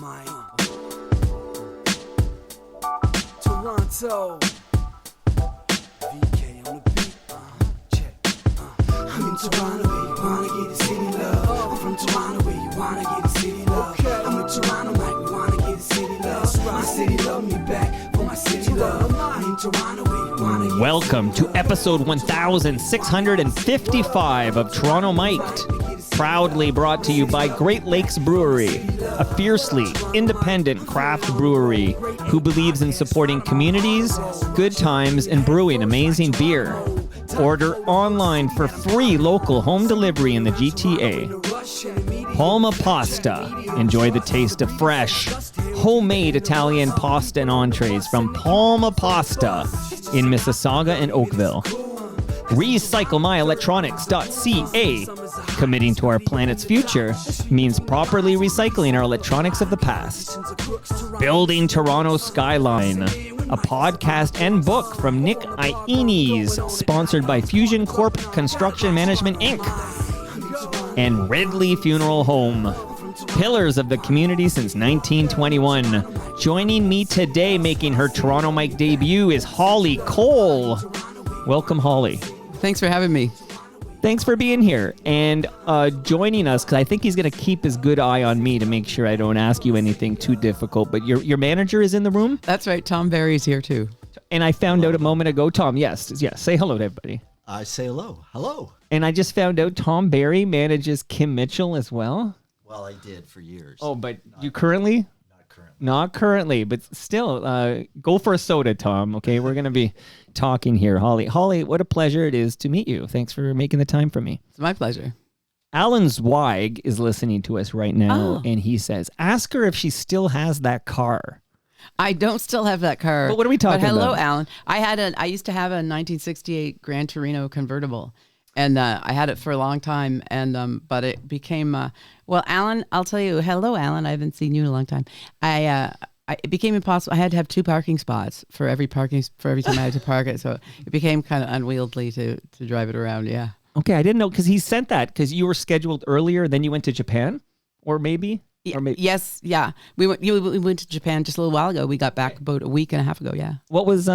Mike. Toronto. VK on the beat. Check. I'm in Toronto where you wanna get the city love. I'm from Toronto where you wanna get the city love. I'm in Toronto like we wanna get the city love. My city love me back for my city love. I'm in Toronto where you wanna get. Welcome to episode 1655 of Toronto Mic'd. Proudly brought to you by Great Lakes Brewery, a fiercely independent craft brewery who believes in supporting communities, good times, and brewing amazing beer. Order online for free local home delivery in the GTA. Palma Pasta. Enjoy the taste of fresh, homemade Italian pasta and entrees from Palma Pasta in Mississauga and Oakville. RecycleMyElectronics.ca. Committing to our planet's future means properly recycling our electronics of the past. Building Toronto Skyline, a podcast and book from Nick Ioannis, sponsored by Fusion Corp Construction Management, Inc. And Ridley Funeral Home, pillars of the community since 1921. Joining me today making her Toronto Mic debut is Holly Cole. Welcome, Holly. Thanks for having me. Thanks for being here and joining us, because I think he's going to keep his good eye on me to make sure I don't ask you anything too difficult. But your manager is in the room? That's right. Tom Barry's here, too. And I found out a moment ago, Tom, yes, say hello to everybody. I say hello. Hello. And I just found out Tom Barry manages Kim Mitchell as well. Well, I did for years. Oh, but you currently? Not currently. Not currently, but still, go for a soda, Tom. Okay, we're going to be talking here. Holly, what a pleasure it is to meet you. Thanks for making the time for me. It's my pleasure. Alan Zweig is listening to us right now, and he says, ask her if she still has that car. I don't still have that car. But what are we talking but hello, about? Alan. I used to have a 1968 Gran Torino convertible, and I had it for a long time, and but it became well, Alan. I'll tell you, hello, Alan. I haven't seen you in a long time. It became impossible. I had to have two parking spots for every time I had to park it, so it became kind of unwieldy to drive it around. Yeah. Okay, I didn't know, because he sent that because you were scheduled earlier, then you went to Japan, or maybe. Yes, yeah. We went to Japan just a little while ago. We got back about a week and a half ago, yeah. What was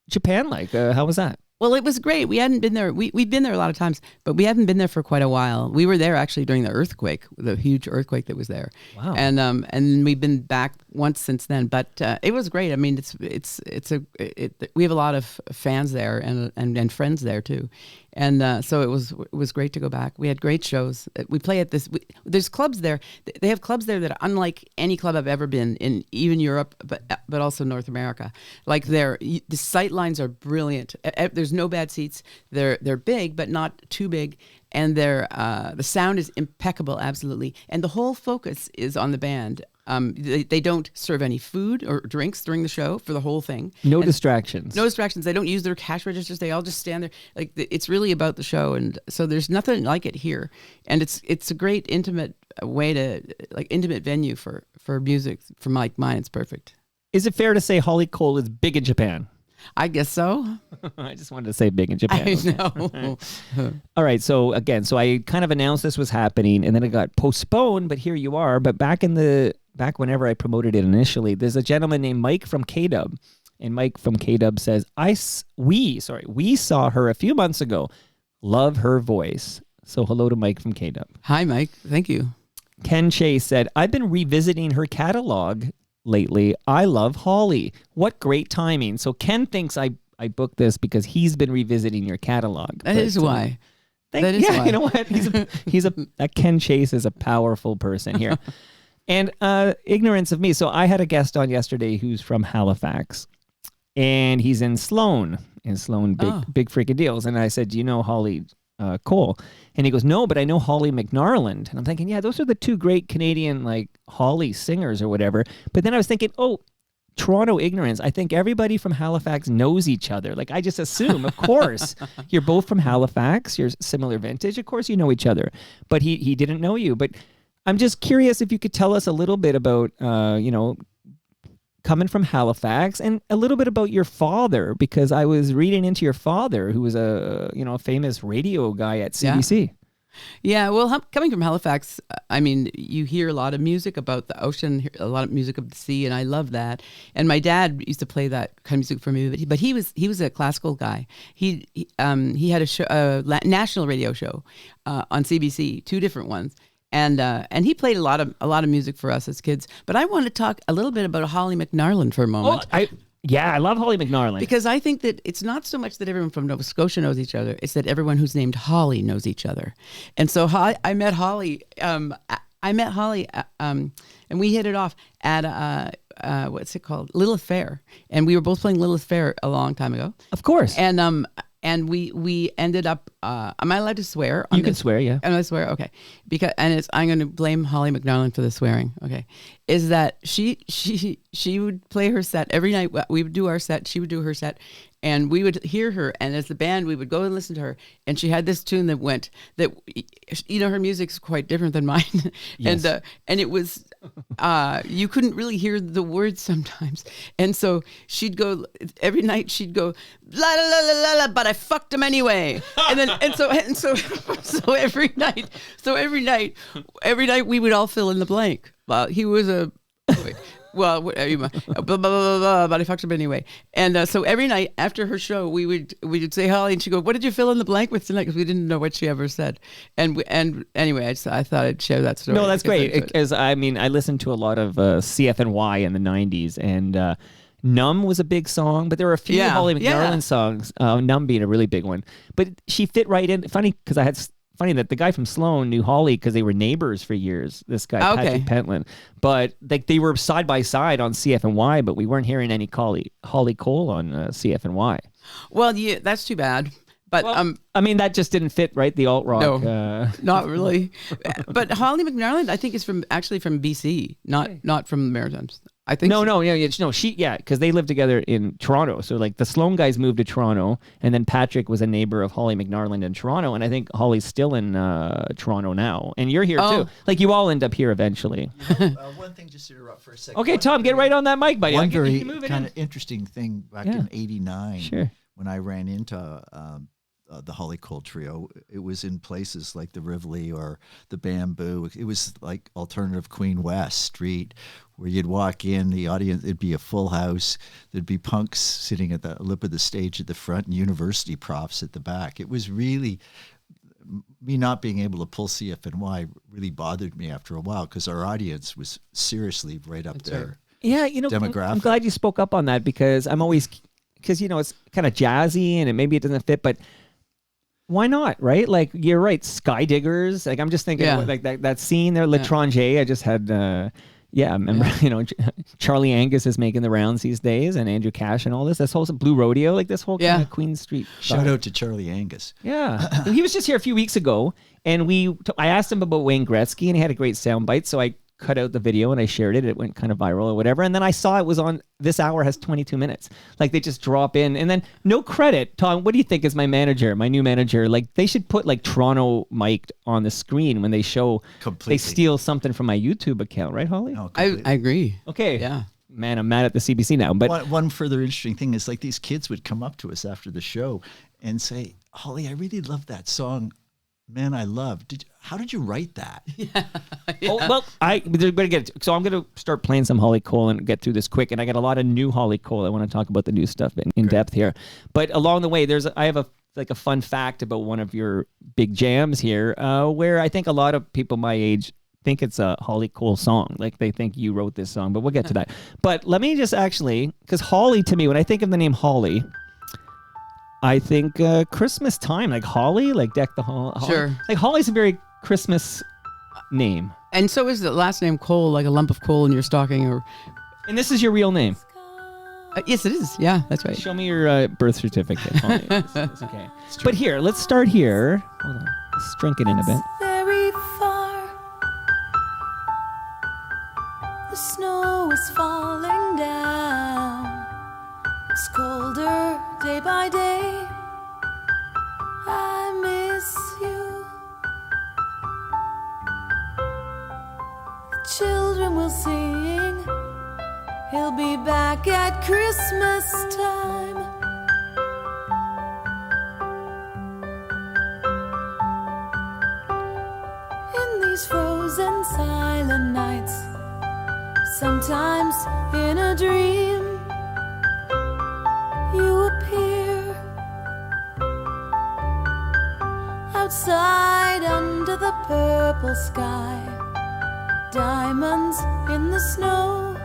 Japan like? How was that? Well, it was great. We hadn't been there. We'd been there a lot of times, but we hadn't been there for quite a while. We were there actually during the earthquake, the huge earthquake that was there. Wow. And we've been back once since then. But it was great. I mean, we have a lot of fans there and friends there too. And so it was great to go back. We had great shows. We play at there's clubs there. They have clubs there that are unlike any club I've ever been in, even Europe, but also North America. Like the sight lines are brilliant. There's no bad seats. They're big, but not too big. And the sound is impeccable, absolutely. And the whole focus is on the band. They don't serve any food or drinks during the show for the whole thing. No distractions. No distractions. They don't use their cash registers. They all just stand there. Like, it's really about the show, and so there's nothing like it here. And it's a great intimate way intimate venue for music. For mine, it's perfect. Is it fair to say Holly Cole is big in Japan? I guess so. I just wanted to say big in Japan. I know. All right. So I kind of announced this was happening, and then it got postponed, but here you are. But back whenever I promoted it initially, there's a gentleman named Mike from KDub, and Mike from KDub says, we saw her a few months ago. Love her voice. So hello to Mike from KDub. Hi, Mike. Thank you. Ken Chase said, I've been revisiting her catalog lately. I love Holly. What great timing. So Ken thinks I booked this because he's been revisiting your catalog. That is why. Why. You know what? That Ken Chase is a powerful person here. And ignorance of me. So I had a guest on yesterday who's from Halifax, and he's in Sloan. Big freaking deals. And I said, do you know Holly Cole? And he goes, no, but I know Holly McNarland. And I'm thinking, yeah, those are the two great Canadian, like, Holly singers or whatever. But then I was thinking, Toronto ignorance. I think everybody from Halifax knows each other. Like, I just assume, of course, you're both from Halifax. You're similar vintage. Of course you know each other. But he didn't know you. But I'm just curious if you could tell us a little bit about, coming from Halifax, and a little bit about your father, because I was reading into your father, who was a famous radio guy at CBC. Yeah, well, coming from Halifax, I mean, you hear a lot of music about the ocean, a lot of music of the sea, and I love that. And my dad used to play that kind of music for me, but he was a classical guy. He had a show, national radio show on CBC, two different ones. And he played a lot of music for us as kids. But I want to talk a little bit about Holly McNarland for a moment. I love Holly McNarland. Because I think that it's not so much that everyone from Nova Scotia knows each other; it's that everyone who's named Holly knows each other. And so I met Holly. And we hit it off at what's it called, Lilith Fair, and we were both playing Lilith Fair a long time ago. Of course. And we ended up. Am I allowed to swear? You can swear, yeah. Am I swear? Okay. I'm going to blame Holly McNarland for the swearing. Okay, is that she would play her set every night. We would do our set. She would do her set, and we would hear her. And as the band, we would go and listen to her. And she had this tune that went that, her music's quite different than mine, Yes. and it was. You couldn't really hear the words sometimes, and so she'd go every night. She'd go la la la la la, but I fucked him anyway. And so every night we would all fill in the blank. Well, he was a. Well, blah, blah, blah, blah, but I fucked him anyway. And so every night after her show, we would say Holly, and she'd go, "What did you fill in the blank with tonight?" Because we didn't know what she ever said. And anyway, I thought I'd share that story. No, that's great. Because I listened to a lot of CFNY in the '90s, and "Numb" was a big song, but there were a few Holly McNarland songs. "Numb" being a really big one, but she fit right in. Funny because Funny that the guy from Sloan knew Holly because they were neighbors for years. This guy, Patrick Pentland. But they were side by side on CFNY, but we weren't hearing any Holly Cole on CFNY. Well, yeah, that's too bad. But that just didn't fit, right? The alt rock. No, not really. But Holly McNarland, I think, is from BC, not from the Maritimes. I think because they lived together in Toronto. So like the Sloan guys moved to Toronto, and then Patrick was a neighbor of Holly McNarland in Toronto, and I think Holly's still in Toronto now, and you're here too. Like you all end up here eventually. One thing, just to interrupt for a second. Okay, Tom, get right on that mic, buddy. One very kind of interesting thing back in '89, sure, when I ran into the Holly Cole Trio, it was in places like the Rivoli or the Bamboo. It was like alternative Queen West Street, where you'd walk in, the audience, it'd be a full house. There'd be punks sitting at the lip of the stage at the front and university profs at the back. It was really, me not being able to pull CFNY really bothered me after a while, because our audience was seriously right up there. Right. Yeah, demographic. I'm glad you spoke up on that, because it's kind of jazzy and maybe it doesn't fit, but why not, right? Like, you're right, Sky Diggers. Like, I'm just thinking like that scene there, L'Étranger. I just had, I remember, Charlie Angus is making the rounds these days, and Andrew Cash and all this. This whole Blue Rodeo, like this whole kind of Queen Street. Shout out to Charlie Angus. Yeah. He was just here a few weeks ago, and I asked him about Wayne Gretzky, and he had a great soundbite, so I cut out the video and I shared it. It went kind of viral or whatever. And then I saw it was on This Hour has 22 minutes. Like, they just drop in, and then no credit. Tom, what do you think is my new manager? Like, they should put like Toronto mic'd on the screen when they show. Completely. They steal something from my YouTube account, right, Holly? No, I agree. Okay. Yeah. Man, I'm mad at the CBC now. But one further interesting thing is, like, these kids would come up to us after the show and say, "Holly, I really love that song. Man, I love. How did you write that?" Oh, well, they're going to get it. So I'm going to start playing some Holly Cole and get through this quick. And I got a lot of new Holly Cole. I want to talk about the new stuff in depth here. But along the way, I have a fun fact about one of your big jams here, where I think a lot of people my age think it's a Holly Cole song. Like, they think you wrote this song, but we'll get to that. But let me just because Holly, to me, when I think of the name Holly, I think Christmas time, like holly, like deck the hall. Sure. Like, Holly's a very Christmas name. And so is the last name Cole, like a lump of coal in your stocking, And this is your real name. Yes, it is. Yeah, that's right. Show me your birth certificate, Holly. It's okay. But here, let's start here. Hold on. Let's drink it in a bit. Very far. The snow is falling down. It's colder day by day. I miss you. The children will sing. He'll be back at Christmas time. these frozen silent nights. Sometimes in a dream you appear outside under the purple sky, diamonds in the snow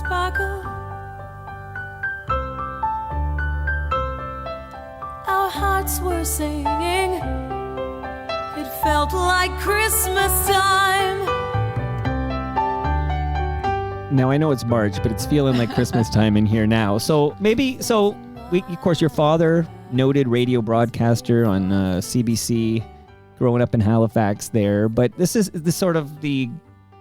sparkle. Our hearts were singing, it felt like Christmas time. Now I know it's March, but it's feeling like Christmas time in here now. So of course, your father, noted radio broadcaster on CBC, growing up in Halifax there. But this is the sort of the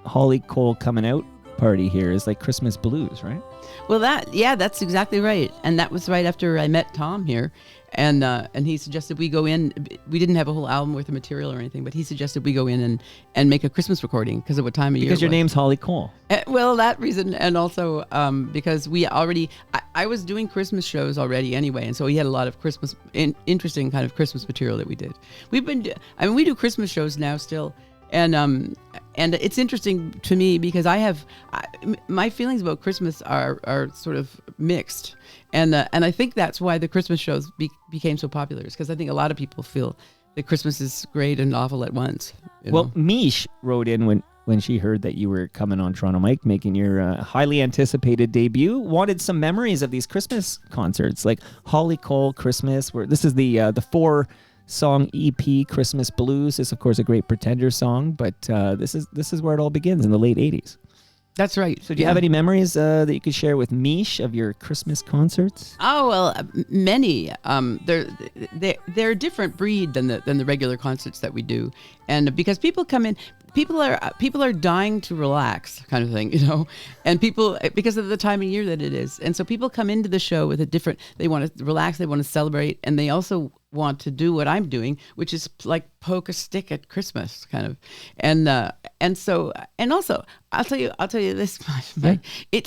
Holly Cole coming out party here is like Christmas blues, right? Well, that's exactly right. And that was right after I met Tom here. And he suggested we go in. We didn't have a whole album worth of material or anything, but he suggested we go in and make a Christmas recording because of what time of year. Because your it was. name's Holly Cole. Well, that reason, and also because we already, I was doing Christmas shows already anyway, and so he had a lot of Christmas, interesting kind of Christmas material that we did. We do Christmas shows now still, and it's interesting to me because my feelings about Christmas are sort of mixed, and I think that's why the Christmas shows became so popular, is because I think a lot of people feel that Christmas is great and awful at once. Well, Mish wrote in when she heard that you were coming on Toronto Mike, making your highly anticipated debut, wanted some memories of these Christmas concerts, like Holly Cole Christmas, where this is the 4-song EP Christmas Blues. Is of course a great Pretender song, but this is where it all begins in the late 80s. That's right. So do you have any memories that you could share with Mish of your Christmas concerts? Oh, well, many. They're a different breed than the regular concerts that we do, and because people come in, people are dying to relax, kind of thing, and people, because of the time of year that it is, and so people come into the show with they want to relax, they want to celebrate, and they also want to do what I'm doing, which is like poke a stick at Christmas, kind of, and also I'll tell you this, Mike,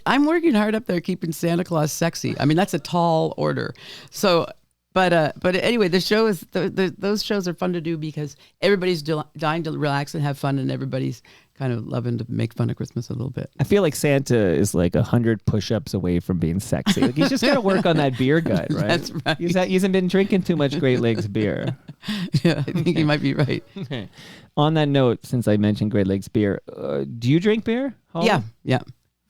I'm working hard up there keeping Santa Claus sexy. I mean, that's a tall order. So, but anyway, the show is those shows are fun to do because everybody's dying to relax and have fun, and everybody's kind of loving to make fun of Christmas a little bit. I feel like Santa is like 100 push-ups away from being sexy. Like he's just got to work on that beer gut, right? That's right. He hasn't been drinking too much Great Lakes beer. Yeah, I think you might be right. Okay. On that note, since I mentioned Great Lakes beer, do you drink beer, Holly? Yeah.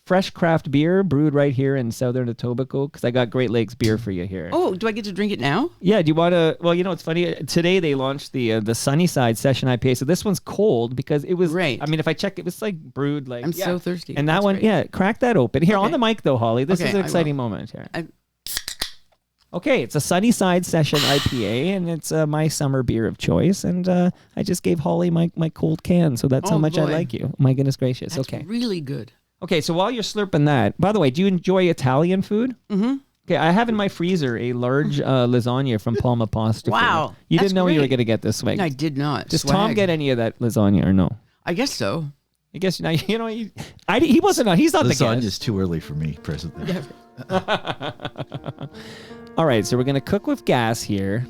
Fresh craft beer brewed right here in Southern Etobicoke, because I got Great Lakes beer for you here. Oh, do I get to drink it now? Yeah, do you want to? Well, it's funny. Today they launched the Sunnyside Session IPA, so this one's cold because it was. Right. I mean, if I check, it was like brewed like. I'm so thirsty. And that That's one, great. yeah, crack that open here on Okay. the mic though, Holly. This Okay, is an I exciting will. moment here. I- Okay, it's a Sunnyside Session IPA, and it's my summer beer of choice. And I just gave Holly my cold can, so that's how Oh, much I boy. like you. My goodness gracious. That's Okay. really good. Okay, so while you're slurping that, by the way, do you enjoy Italian food? Mm-hmm. Okay, I have in my freezer a large lasagna from Palma Pasta. Wow, You that's didn't know you were great. going to get this way. I did not. Does Tom Swag. get any of that lasagna or no? I guess so. I guess now he wasn't. He's not the Lasagna's guest. too early for me presently. All right, so we're gonna cook with gas here.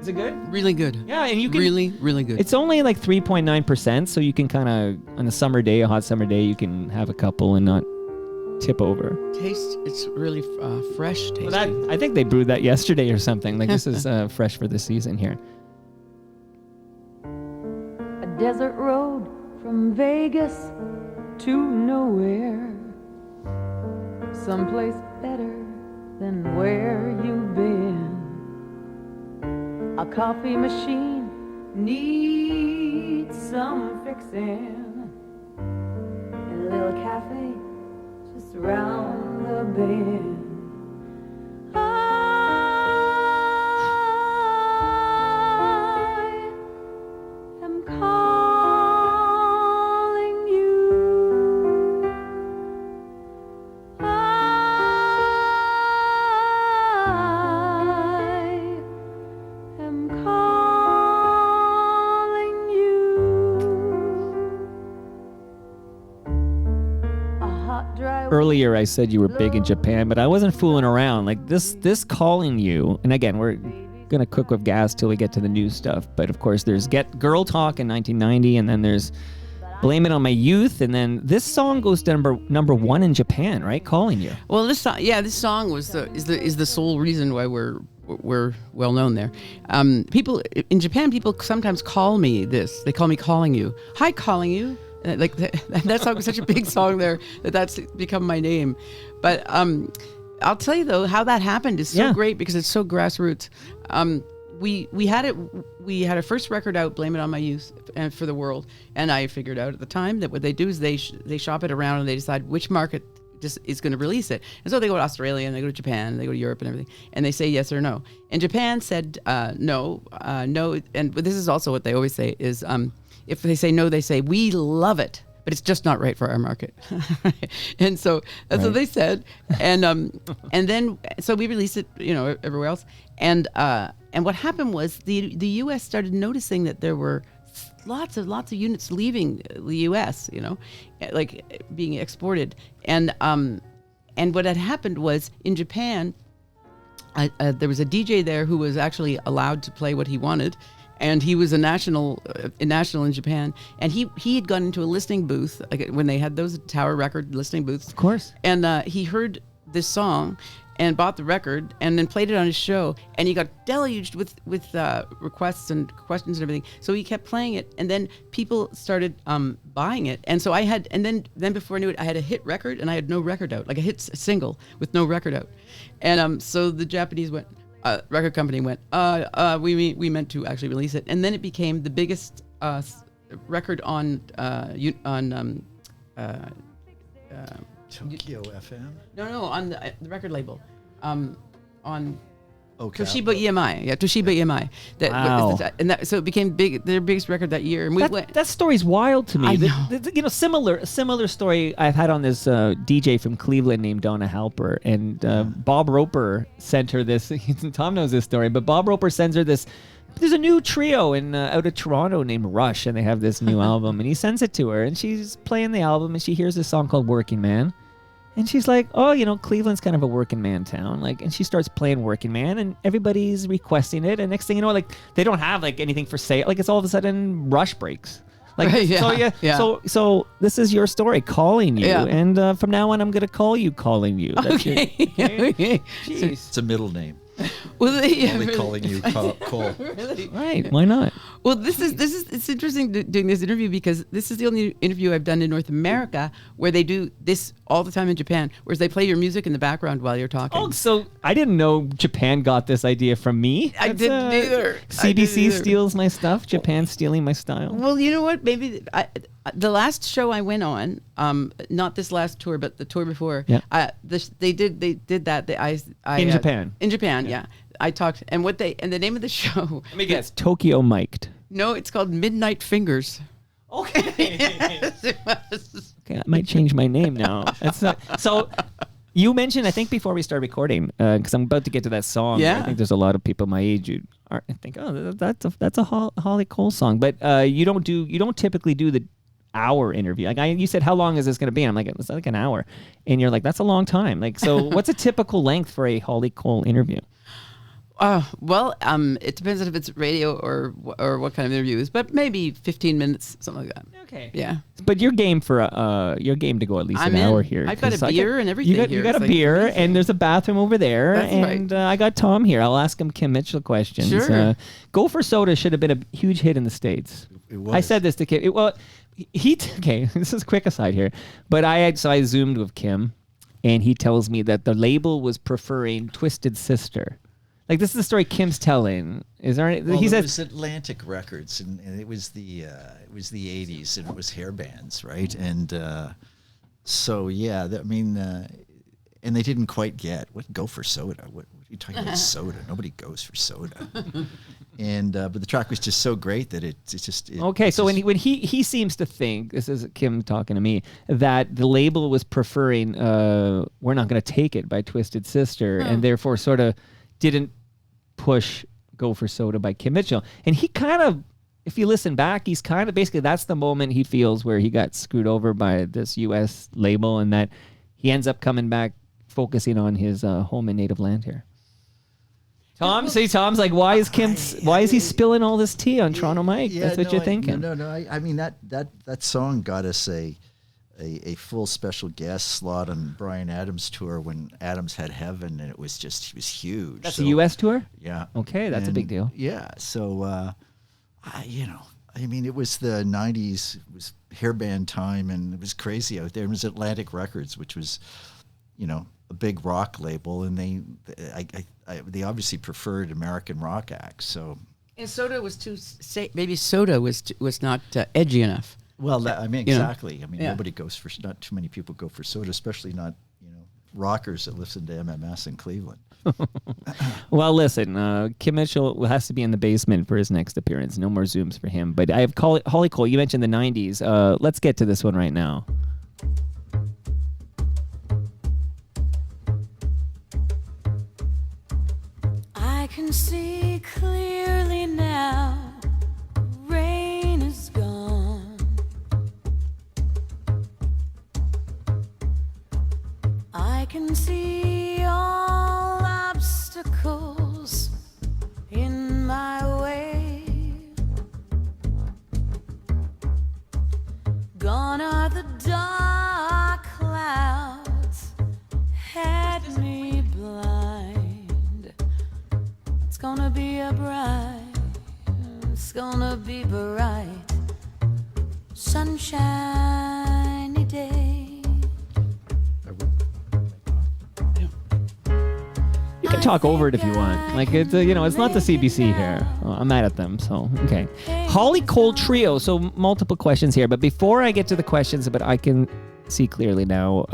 Is it good? Really good. Yeah, and you can. Really, really good. It's only like 3.9%, so you can kind of on a summer day, a hot summer day, you can have a couple and not tip over. It's really fresh tasting. Well, I think they brewed that yesterday or something. Like this is fresh for the season here. A desert road from Vegas to nowhere. Someplace better than where you've been. A coffee machine needs some fixing. And a little cafe just around the bend. I am calling you. I am calling you. A hot, dry Earlier, I said you were big in Japan, but I wasn't fooling around. Like this calling you, and again, gonna cook with gas till we get to the new stuff. But of course, there's Get Girl Talk in 1990, and then there's Blame It on My Youth, and then this song goes to number one in Japan, right? Calling You. Well, this song was is the sole reason why we're well known there. People in Japan, people sometimes call me this. They call me Calling You. Hi, Calling You. Like that song was such a big song there that's become my name. But I'll tell you though, how that happened is so great because it's so grassroots. We had our first record out, Blame It on My Youth, and for the world. And I figured out at the time that what they do is they shop it around and they decide which market just is going to release it. And so they go to Australia and they go to Japan and they go to Europe and everything, and they say yes or no. And Japan said no. And this is also what they always say is if they say no, they say we love it, but it's just not right for our market. And so that's what they said. And then so we released it, everywhere else. And what happened was the U.S. started noticing that there were lots of units leaving the U.S. Like being exported. And what had happened was in Japan, there was a DJ there who was actually allowed to play what he wanted. And he was a national in Japan, and he had gone into a listening booth, like when they had those Tower Record listening booths. Of course. And he heard this song, and bought the record, and then played it on his show, and he got deluged with requests and questions and everything. So he kept playing it, and then people started buying it, and so I had, and then before I knew it, I had a hit record, and I had no record out, like a hit single with no record out, and so the Japanese record company went, we meant to actually release it, and then it became the biggest record on Tokyo FM? No, on the record label, on Toshiba EMI, Toshiba EMI. Wow. So it became their biggest record that year. And that story's wild to me. I know. Similar story I've had on this DJ from Cleveland named Donna Halper, and Bob Roper sent her this. Tom knows this story, but Bob Roper sends her this. There's a new trio out of Toronto named Rush, and they have this new album, and he sends it to her, and she's playing the album, and she hears this song called Working Man. And she's like, oh, Cleveland's kind of a working man town. And she starts playing Working Man, and everybody's requesting it. And next thing you know, they don't have anything for sale. It's all of a sudden Rush breaks. So this is your story, Calling You. Yeah. And from now on, I'm going to call you Calling You. That's okay. It's a middle name. Well, Only calling you Cole. Really? Right? Why not? Well, it's interesting doing this interview because this is the only interview I've done in North America where they do this all the time in Japan, whereas they play your music in the background while you're talking. Oh, so I didn't know Japan got this idea from me. I didn't either. CBC steals my stuff. Japan stealing my style. Well, you know what? Maybe the last show I went on, not this last tour, but the tour before. Yeah. They did that. In Japan. In Japan, yeah. I talked, and the name of the show. Let me guess. Tokyo Mic'd. No, it's called Midnight Fingers. Okay. Yes, it was. Okay, I might change my name now. That's not so. You mentioned, I think, before we start recording, because I'm about to get to that song. Yeah. I think there's a lot of people my age who think, oh, that's a Holly Cole song. But you don't typically do the hour interview. You said, how long is this going to be? And I'm like, it's like an hour. And you're like, that's a long time. So what's a typical length for a Holly Cole interview? Well, it depends if it's radio or what kind of interview it is, but maybe 15 minutes, something like that. Okay. Yeah. But you're game to go at least an hour here. I've got a beer and everything. You got a beer, and there's a bathroom over there. That's and right. I got Tom here. I'll ask him Kim Mitchell questions. Sure. Gopher Soda should have been a huge hit in the States. It was. I said this to Kim. Okay, this is a quick aside here. But I Zoomed with Kim, and he tells me that the label was preferring Twisted Sister. This is the story Kim's telling. Is there any? Well, he it says was Atlantic Records, and it was the 80s, and it was hair bands, right? And so yeah, and they didn't quite get what Gopher Soda. What are you talking about? Soda? Nobody goes for soda. And but the track was just so great that it's just okay. So when he seems to think, this is Kim talking to me, that the label was preferring "We're Not Going to Take It" by Twisted Sister, and therefore sort of didn't push Gopher Soda by Kim Mitchell. And he kind of, if you listen back, he's kind of basically, that's the moment he feels where he got screwed over by this U.S. label, and that he ends up coming back focusing on his home and native land here. Tom's like, why is he spilling all this tea on Toronto Mike? Yeah, That's what no, you're thinking. No. I mean that song got us a full special guest slot on Brian Adams' tour when Adams had Heaven, and he was huge. That's a U.S. tour? Yeah. Okay, that's a big deal. Yeah. So, I mean, it was the 90s. It was hairband time, and it was crazy out there. It was Atlantic Records, which was, a big rock label, and they obviously preferred American rock acts. So, And Soda was maybe Soda was not edgy enough. well, exactly. I mean, Yeah. nobody goes for, not too many people go for Soda, especially not, rockers that listen to MMS in Cleveland. Well, listen, Kim Mitchell has to be in the basement for his next appearance. No more Zooms for him. But I have Holly Cole. You mentioned the 90s. Let's get to this one right now. I can see clearly now. Rain is gone. I can see all obstacles in my way. Gone are the dark clouds, had me blind. It's gonna be it's gonna be bright, sunshiny day. You can talk over it if you want. Like, it's it's not the CBC here. I'm mad at them, so, okay. Holly Cole Trio. So, multiple questions here. But before I get to the questions about I Can See Clearly Now,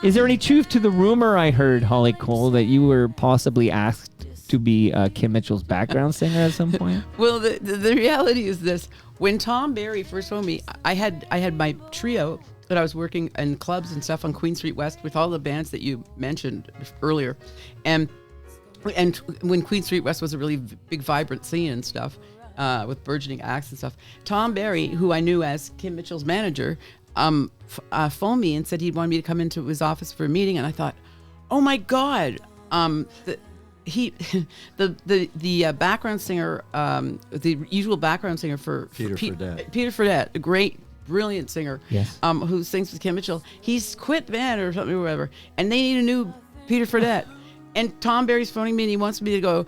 is there any truth to the rumor I heard, Holly Cole, that you were possibly asked to be Kim Mitchell's background singer at some point? Well, the reality is this: when Tom Barry first phoned me, I had my trio that I was working in clubs and stuff on Queen Street West with all the bands that you mentioned earlier, and when Queen Street West was a really big, vibrant scene and stuff, with burgeoning acts and stuff. Tom Barry, who I knew as Kim Mitchell's manager, phoned me and said he wanted me to come into his office for a meeting, and I thought, oh my God, the background singer, the usual background singer for Peter Fredette. Peter Fredette, a great, brilliant singer, Yes. who sings with Kim Mitchell. He's quit the band or something or whatever, and they need a new Peter Fredette. And Tom Barry's phoning me, and he wants me to go,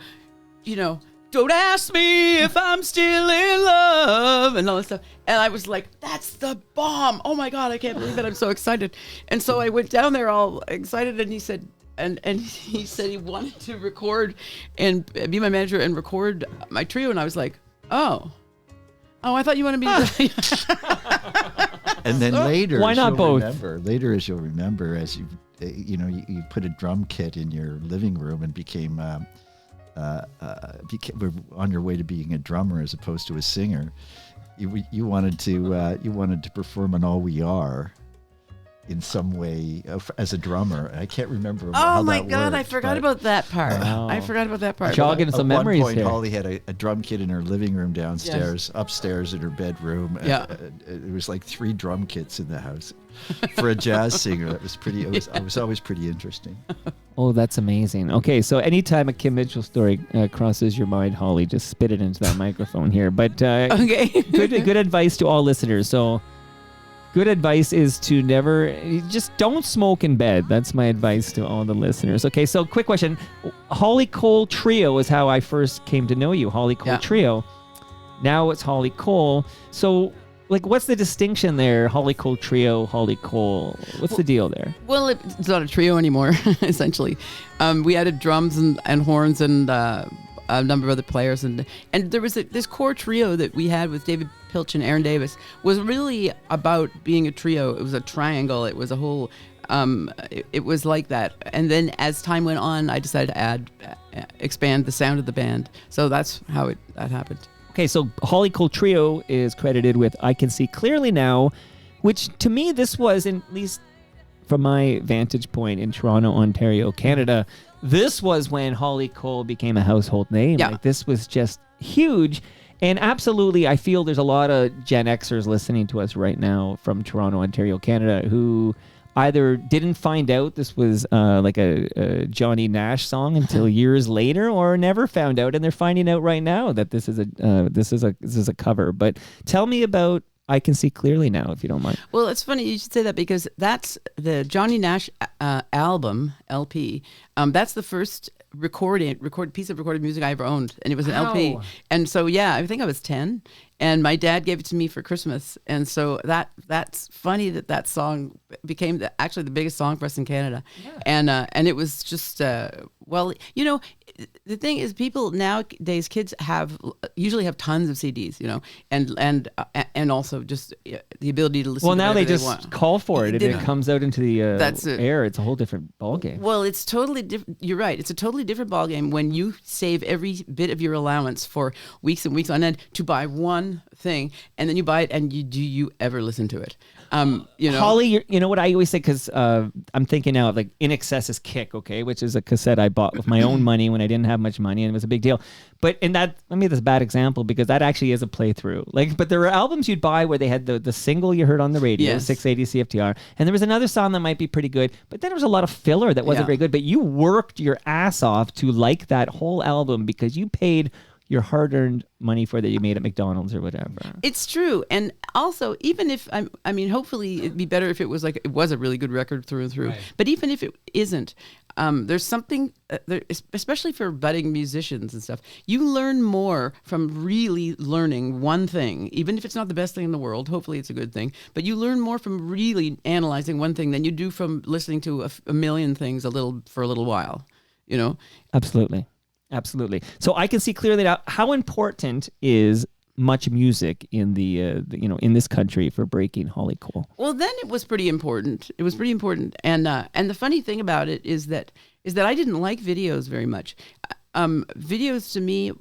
don't ask me if I'm still in love and all that stuff. And I was like, that's the bomb. Oh my God, I can't believe it. I'm so excited. And so I went down there all excited, and he said, and he said he wanted to record and be my manager and record my trio. And I was like, oh, I thought you wanted me to. And then later, Why not both? Later, as you'll remember, as you put a drum kit in your living room and became were on your way to being a drummer as opposed to a singer. You wanted to perform on All We Are in some way as a drummer. I can't remember. Oh my God, I forgot about that part. Wow. I forgot about that part. Jogging some memories At one point, here. Holly had a drum kit in her living room downstairs. Upstairs in her bedroom. Yeah. It was like 3 drum kits in the house. For a jazz singer, that was pretty. It was always pretty interesting. Oh, that's amazing. Okay, so anytime a Kim Mitchell story crosses your mind, Holly, just spit it into that microphone here. But Okay. good advice to all listeners. So good advice is to just don't smoke in bed. That's my advice to all the listeners. Okay, so quick question. Holly Cole Trio is how I first came to know you. Holly Cole Trio. Now it's Holly Cole. So, what's the distinction there? Holly Cole Trio, Holly Cole. What's the deal there? Well, it's not a trio anymore, essentially. We added drums and horns and a number of other players. And there was this core trio that we had with David Pilch and Aaron Davis was really about being a trio. It was a triangle. It was a whole, it was like that. And then as time went on, I decided to expand the sound of the band. So that's how that happened. Okay, so Holly Cole Trio is credited with I Can See Clearly Now, which to me, this was, at least from my vantage point in Toronto, Ontario, Canada, this was when Holly Cole became a household name. Yeah. This was just huge. And absolutely, I feel there's a lot of Gen Xers listening to us right now from Toronto, Ontario, Canada, who either didn't find out this was like a Johnny Nash song until years later, or never found out, and they're finding out right now that this is a cover. But tell me about I Can See Clearly Now, if you don't mind. Well, it's funny you should say that, because that's the Johnny Nash album, LP. That's the first piece of recorded music I ever owned, and it was an LP. And so, yeah, I think I was 10, and my dad gave it to me for Christmas. And so that's funny that song became actually the biggest song for us in Canada. Yeah. And it was just, well, you know, the thing is, people nowadays, kids usually have tons of CDs, you know, and also just the ability to listen. Well, to now they whatever just want. call for it. If it comes out into the air, it's a whole different ballgame. Well, it's totally different. You're right. It's a totally different ballgame when you save every bit of your allowance for weeks and weeks on end to buy one thing, and then you buy it, and do you ever listen to it? You know, Holly, you know what I always say, because I'm thinking now of like In Excess's Kick, okay, which is a cassette I bought with my own money when I didn't have much money, and it was a big deal. But let me this bad example, because that actually is a playthrough. Like, but there were albums you'd buy where they had the single you heard on the radio, Yes. 680 CFTR, and there was another song that might be pretty good, but then there was a lot of filler that wasn't Yeah. very good. But you worked your ass off to like that whole album because you paid your hard-earned money for that you made at McDonald's or whatever. It's true. And also, even if, I mean, hopefully it'd be better if it was like, it was a really good record through and through. Right. But even if it isn't, there's something, especially for budding musicians and stuff, you learn more from really learning one thing, even if it's not the best thing in the world. Hopefully it's a good thing. But you learn more from really analyzing one thing than you do from listening to a million things for a little while, you know? Absolutely. So I Can See Clearly Now. How important is much music in the in this country for breaking Holly Cole? Well, then it was pretty important. And the funny thing about it is that I didn't like videos very much. Videos to me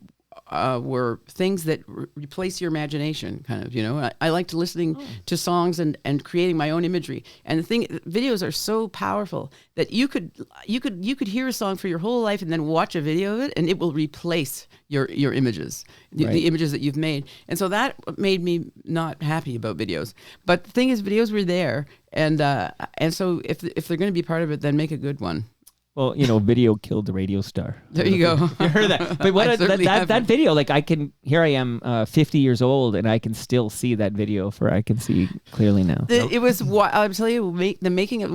were things that replace your imagination, kind of, you know. I liked listening to songs and creating my own imagery. And the thing, videos are so powerful that you could hear a song for your whole life and then watch a video of it, and it will replace your images, the images that you've made. And so that made me not happy about videos. But the thing is, videos were there, and so if they're going to be part of it, then make a good one. Well, you know, video killed the radio star. There you go. You heard that? But that video, like here I am, 50 years old, and I can still see that video for I Can See Clearly Now. It was, I'm telling you, we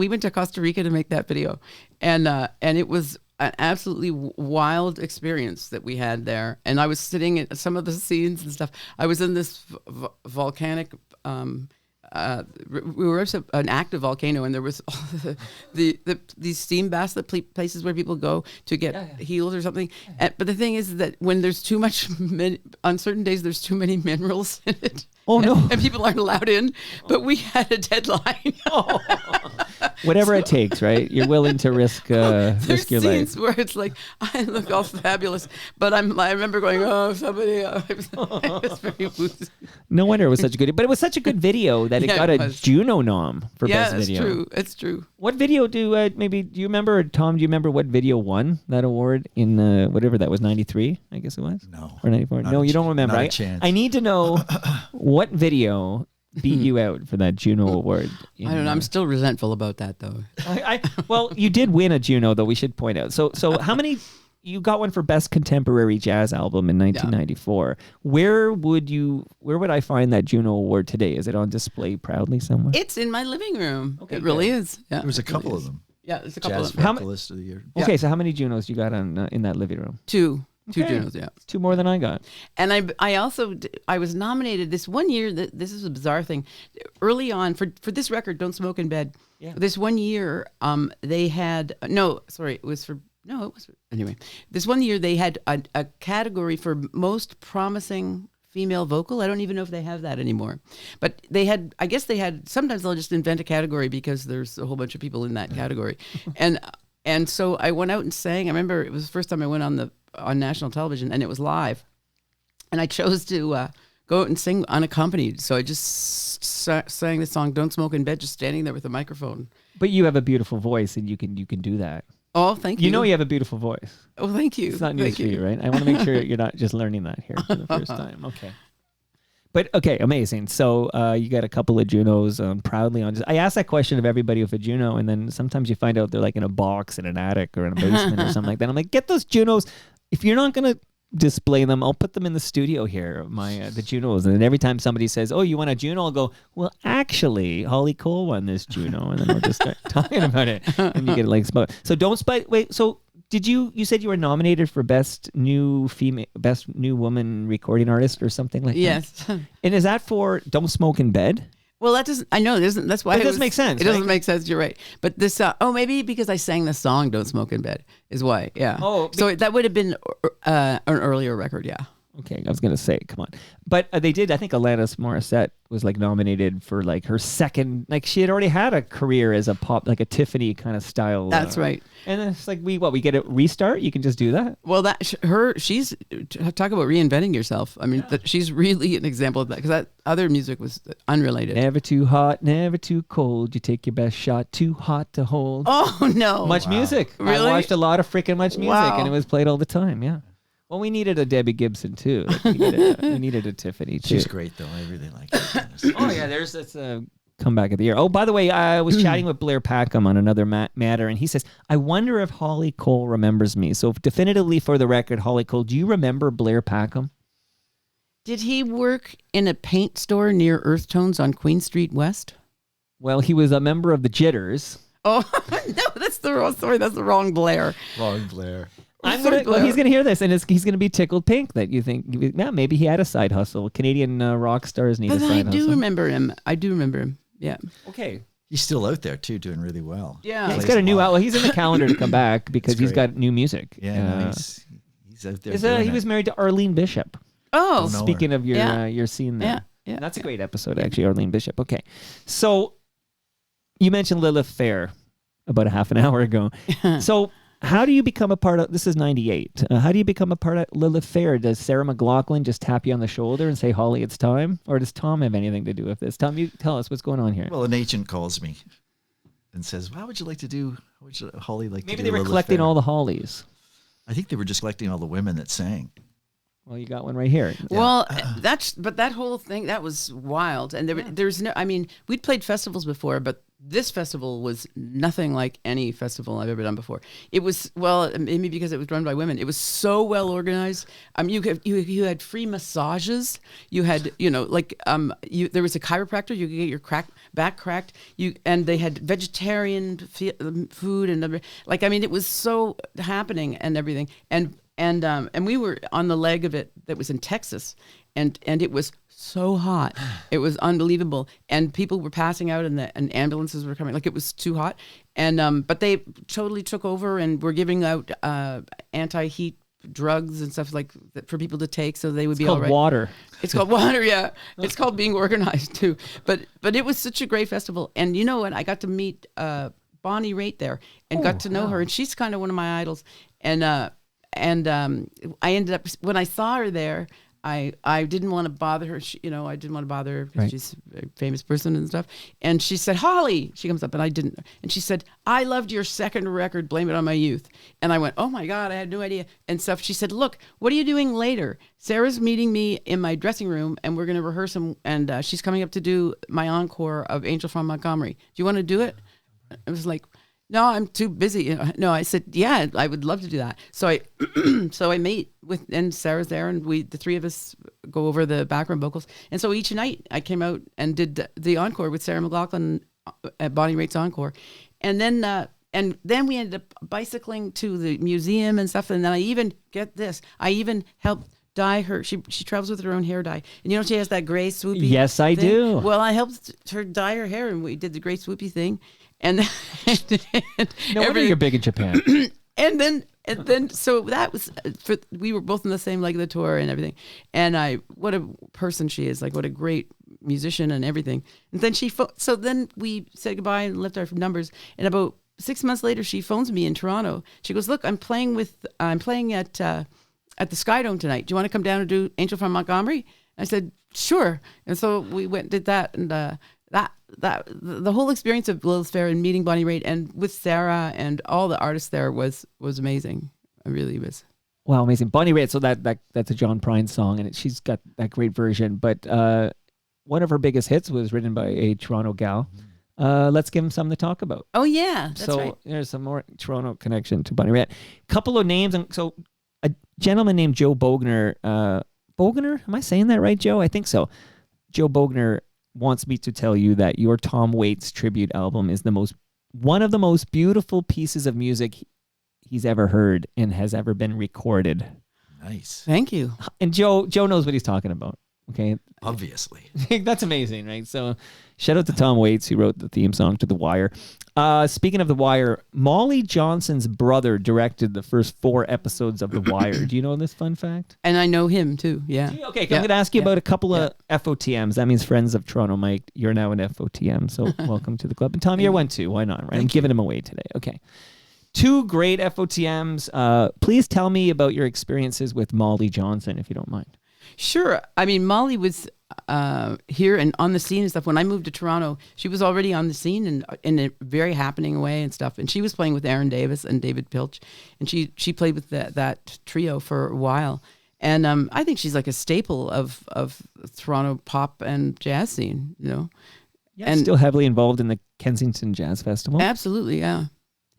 went to Costa Rica to make that video, and it was an absolutely wild experience that we had there. And I was sitting in some of the scenes and stuff. I was in this volcanic. We were at an active volcano, and there was all these steam baths, places where people go to get healed or something. But the thing is that when there's too much, on certain days, there's too many minerals in it. Oh, no. And people aren't allowed in. But we had a deadline. Whatever it takes, right? You're willing to risk There's your scenes life. where it's like, I look all fabulous, but I remember going, somebody, it was very woozy. No wonder it was such a good, but it was such a good video that it Yeah, got it a was. Juno nom for best It's video. true. It's true. What video do you remember, Tom? Do you remember what video won that award in whatever that was, 93? I guess it was. No. Or 94? Not No, a you don't remember. not a I chance. I need to know what video beat you out for that Juno award. I don't know. I'm still resentful about that, though. Well, you did win a Juno, though. We should point out. So how many? You got one for Best Contemporary Jazz Album in 1994. Where would I find that Juno award today? Is it on display proudly somewhere? It's in my living room. Okay, It really is. Yeah, There was a it really couple of is. them. Yeah, there's a couple Jazz of them. How Vocalist of the Year. Okay, so how many Junos you got on in that living room? Two Okay. Junos, yeah. 2 more than I got. And I also I was nominated this one year. This is a bizarre thing. Early on for this record, "Don't Smoke in Bed." Yeah. This one year, they had anyway. This one year they had a category for most promising female vocal. I don't even know if they have that anymore. But I guess they had, sometimes they'll just invent a category because there's a whole bunch of people in that category. And so I went out and sang. I remember it was the first time I went on national television, and it was live. And I chose to go out and sing unaccompanied. So I just sang the song "Don't Smoke in Bed," just standing there with a microphone. But you have a beautiful voice, and you can do that. Oh, thank you. You know you have a beautiful voice. Oh, thank you. It's not news Thank for you, right? I want to make sure you're not just learning that here for the first time. Okay. But okay, amazing. So you got a couple of Junos proudly on. I asked that question of everybody with a Juno, and then sometimes you find out they're like in a box in an attic or in a basement or something like that. I'm like, get those Junos. If you're not gonna display them, I'll put them in the studio here, the Junos. And then every time somebody says, "Oh, you want a Juno?" I'll go, "Well, actually, Holly Cole won this Juno," and then we'll just start talking about it, and you get like spot. So don't spite. Wait, so. Did you said you were nominated for best new woman recording artist or something like that? Yes. And is that for Don't Smoke in Bed? Well, that doesn't. I know it doesn't. That's why But it doesn't make sense, It doesn't right? make sense. You're right. But this. Maybe because I sang the song "Don't Smoke in Bed" is why. Yeah. Oh, so that would have been an earlier record. Yeah. Okay, I was gonna say, come on, but they did. I think Alanis Morissette was like nominated for like her second. Like she had already had a career as a pop, like a Tiffany kind of style. That's right. And then it's like we get a restart. You can just do that. Well, she's talk about reinventing yourself. I mean, she's really an example of that because that other music was unrelated. Never too hot, never too cold. You take your best shot. Too hot to hold. Oh no! Much music. Really? I watched a lot of freaking Much Music, Wow. and it was played all the time. Yeah. Well, we needed a Debbie Gibson too. Like, we needed a Tiffany too. She's great though. I really like her. Oh yeah, there's this comeback of the year. Oh, by the way, I was chatting with Blair Packham on another matter, and he says, "I wonder if Holly Cole remembers me." So definitively, for the record, Holly Cole, do you remember Blair Packham? Did he work in a paint store near Earth Tones on Queen Street West? Well, he was a member of the Jitters. Oh no, that's the wrong story. That's the wrong Blair. Wrong Blair. He's gonna hear this, and he's gonna be tickled pink that you think, yeah, maybe he had a side hustle. Canadian rock stars need a But side I do hustle. remember him. I do remember him. Yeah. Okay. He's still out there too, doing really well. Yeah. He's Plays got a new live. album. He's in the calendar to come back because That's he's great. got new music. Yeah, no, he's out there. He doing was it. married to Arlene Bishop. Oh. Don't know her. Speaking of your Yeah. your scene there. Yeah. Yeah. That's a great episode, actually, Arlene Bishop. Okay. So you mentioned Lilith Fair about a half an hour ago. So how do you become a part of, this is 98. How do you become a part of Lilith Fair? Does Sarah McLachlan just tap you on the shoulder and say, Holly, it's time? Or does Tom have anything to do with this? Tom, you tell us what's going on here. Well, an agent calls me and says, "How would you like to do? How would Holly like Maybe to do?" they were Lilith collecting Fair?" all the Hollies. I think they were just collecting all the women that sang. Well, you got one right here. Well, but that whole thing, that was wild. And there's no, I mean, we'd played festivals before, but this festival was nothing like any festival I've ever done before. It was, well, maybe because it was run by women. It was so well organized. You had free massages. You had, there was a chiropractor. You could get your back cracked. And they had vegetarian food and it was so happening and everything. And we were on the leg of it that was in Texas, and it was so hot. It was unbelievable. And people were passing out and ambulances were coming. Like, it was too hot. And but they totally took over and were giving out anti-heat drugs and stuff like that for people to take so they would be all right. Water. It's called water, yeah. It's called being organized too. But it was such a great festival. And you know what? I got to meet Bonnie Raitt there and got to know her. And she's kind of one of my idols. And I ended up, when I saw her there, I didn't want to bother her. I didn't want to bother her because Right. she's a famous person and stuff. And she said, Holly, she comes up and I didn't. And she said, I loved your second record, Blame It on My Youth. And I went, oh my God, I had no idea and stuff. She said, look, what are you doing later? Sarah's meeting me in my dressing room and we're going to rehearse and she's coming up to do my encore of Angel from Montgomery. Do you want to do it? I was like, no, I'm too busy. No, I said, yeah, I would love to do that. So I meet with, and Sarah's there, and the three of us go over the background vocals. And so each night I came out and did the encore with Sarah McLachlan at Bonnie Raitt's encore. And then we ended up bicycling to the museum and stuff. And then I even helped dye her. She travels with her own hair dye. And she has that gray swoopy Yes, I thing. do. Well, I helped her dye her hair, and we did the gray swoopy thing. And No wonder you're big in Japan. and then so that was we were both on the same leg of the tour and everything. And what a person she is, like what a great musician and everything. And then so then we said goodbye and left our numbers. And about 6 months later, she phones me in Toronto. She goes, look, I'm playing at the Skydome tonight. Do you want to come down and do Angel from Montgomery? I said, sure. And so we went and did that. And the whole experience of Lilith Fair and meeting Bonnie Raitt and with Sarah and all the artists there was amazing. It really was. Wow, amazing. Bonnie Raitt, so that's a John Prine song, and she's got that great version. But one of her biggest hits was written by a Toronto gal. Let's give him something to talk about. Oh yeah, that's so right. there's some more Toronto connection to Bonnie Raitt. Couple of names, and so a gentleman named Joe Bogner. Bogner, am I saying that right, Joe? I think so. Joe Bogner wants me to tell you that your Tom Waits tribute album is one of the most beautiful pieces of music he's ever heard and has ever been recorded. Nice. Thank you. And Joe knows what he's talking about. Okay. Obviously. That's amazing, right? So shout out to Tom Waits, who wrote the theme song to The Wire. Speaking of The Wire, Molly Johnson's brother directed the first 4 episodes of The Wire. Do you know this fun fact? And I know him too. Yeah. Okay, I'm going to ask you about a couple of FOTMs. That means Friends of Toronto. Mike, you're now an FOTM, so welcome to the club. And Tom, you're one too. Why not, right? I'm giving them away today. Okay. 2 great FOTMs. Please tell me about your experiences with Molly Johnson, if you don't mind. Sure. I mean, Molly was here and on the scene and stuff. When I moved to Toronto, she was already on the scene and in a very happening way and stuff. And she was playing with Aaron Davis and David Pilch, and she played with that trio for a while. And I think she's like a staple of Toronto pop and jazz scene. You know, Yeah, and still heavily involved in the Kensington Jazz Festival. absolutely, yeah.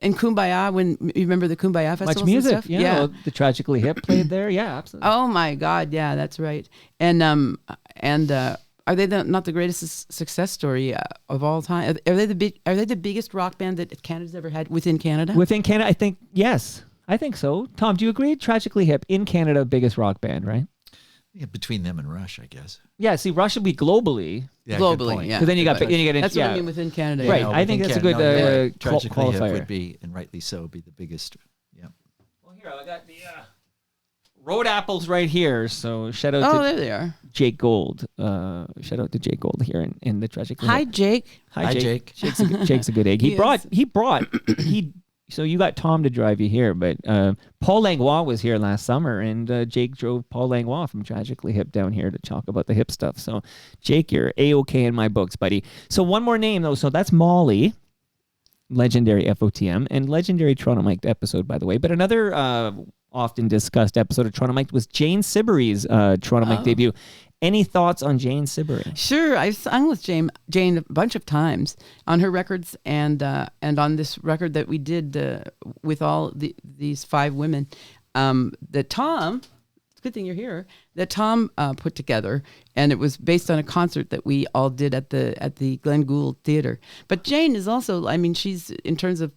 And Kumbaya, when you remember the Kumbaya festivals Much music, and stuff? yeah. Well, the Tragically Hip played there, yeah, absolutely. Oh my God, yeah, that's right. And are they not the greatest success story of all time? Are they the biggest rock band that Canada's ever had within Canada? Within Canada, I think yes, I think so. Tom, do you agree? Tragically Hip in Canada, biggest rock band, right? Yeah, between them and Rush, I guess. Yeah, see, Rush would be globally, Yeah, good Globally, point. yeah. because then you get That's what I mean within Canada. Right. yeah. I think within that's a good, Canada, uh, yeah, Tragically Hip qualifier. would be, and rightly so, be the biggest. Yeah. Well, here I got the Road Apples right here. So shout out Oh, to there they are. Jake Gold. Shout out to Jake Gold here in the Tragically Hi, Hip. Jake. Hi, Jake. Jake's a good egg. He is. So you got Tom to drive you here, but Paul Langlois was here last summer, and Jake drove Paul Langlois from Tragically Hip down here to talk about the hip stuff. So Jake, you're A-OK in my books, buddy. So one more name, though. So that's Molly, legendary FOTM, and legendary Toronto Mic'd episode, by the way. But another often discussed episode of Toronto Mic'd was Jane Siberry's Toronto Mic'd debut. Any thoughts on Jane Siberry? Sure, I've sung with Jane a bunch of times on her records and on this record that we did with all these 5 women that Tom. It's a good thing you're here. That Tom put together, and it was based on a concert that we all did at the Glenn Gould Theater. But Jane is also, I mean, she's in terms of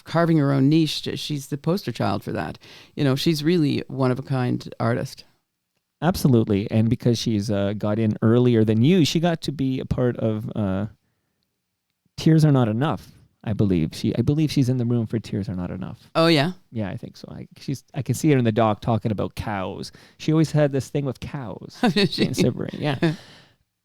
carving her own niche. She's the poster child for that. You know, she's really one of a kind artist. Absolutely, and because she's got in earlier than you, she got to be a part of Tears Are Not Enough. I believe she's in the room for Tears Are Not Enough. Oh yeah. Yeah, I think so. I can see her in the doc talking about cows. She always had this thing with cows. Jane Siberry, yeah.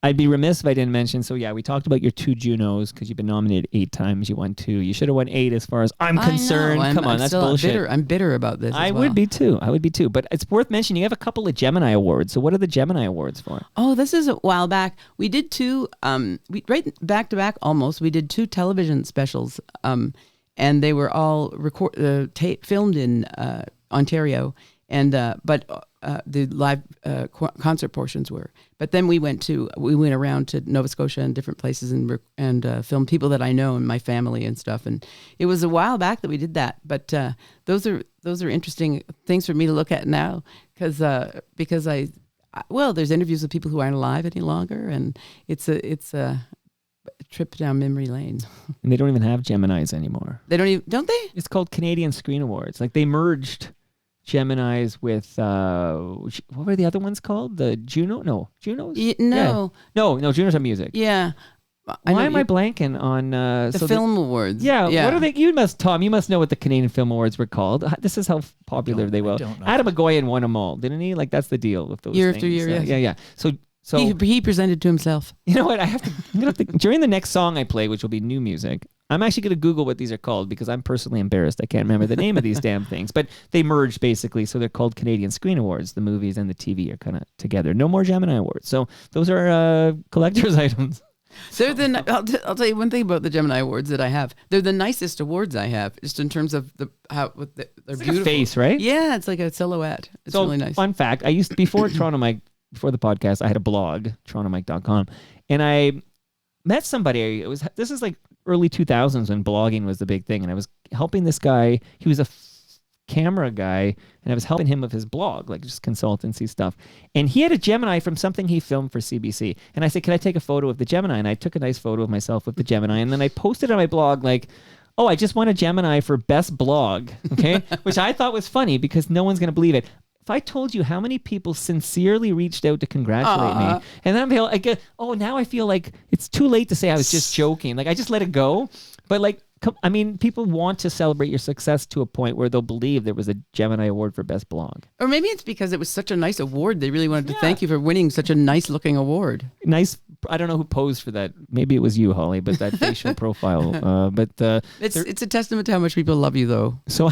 I'd be remiss if I didn't mention. So yeah, we talked about your 2 Junos because you've been nominated 8 times. You won 2. You should have won 8, as far as I'm concerned. I know. Come on, that's bullshit. I'm bitter about this. I as would well. be too. But it's worth mentioning. You have a couple of Gemini awards. So what are the Gemini awards for? Oh, this is a while back. We did 2. Right back to back almost. We did 2 television specials. And they were all filmed in Ontario. And but the live concert portions were. But then we went around to Nova Scotia and different places and filmed people that I know and my family and stuff. And it was a while back that we did that. But those are interesting things for me to look at now because there's interviews with people who aren't alive any longer, and it's a trip down memory lane. And they don't even have Geminis anymore. They don't they? It's called Canadian Screen Awards. Like they merged Geminis with what were the other ones called? The Juno? No, Junos? No. Yeah. No, Junos are music. Yeah. Why am I blanking on the film awards? Yeah, what are they? Tom, you must know what the Canadian Film Awards were called. This is how popular they were. Adam McGoyan won them all, didn't he? Like that's the deal with those year things. after year. Yeah. So he presented to himself. You know what? I'm gonna have to during the next song I play, which will be new music. I'm actually gonna Google what these are called because I'm personally embarrassed. I can't remember the name of these damn things. But they merged basically, so they're called Canadian Screen Awards. The movies and the TV are kind of together. No more Gemini Awards. So those are collector's items. They're I'll tell you one thing about the Gemini Awards that I have. They're the nicest awards I have, just in terms of they're It's like beautiful. a face, right? Yeah, it's like a silhouette. It's So, really nice. fun fact, I used before Toronto Mike, before the podcast, I had a blog, torontomike.com, and I met somebody. This is like early 2000s when blogging was the big thing, and I was helping this guy. He was a camera guy, and I was helping him with his blog, like just consultancy stuff. And he had a Gemini from something he filmed for CBC. And I said, "Can I take a photo of the Gemini?" And I took a nice photo of myself with the Gemini, and then I posted on my blog like, "Oh, I just won a Gemini for best blog," okay, which I thought was funny because no one's gonna believe it. If I told you how many people sincerely reached out to congratulate me, and then I get, oh, now I feel like it's too late to say I was just joking. Like I just let it go. But like, I mean, people want to celebrate your success to a point where they'll believe there was a Gemini Award for best blog. Or maybe it's because it was such a nice award. They really wanted to thank you for winning such a nice looking award. Nice. I don't know who posed for that. Maybe it was you, Holly, but that facial profile. It's a testament to how much people love you, though. So,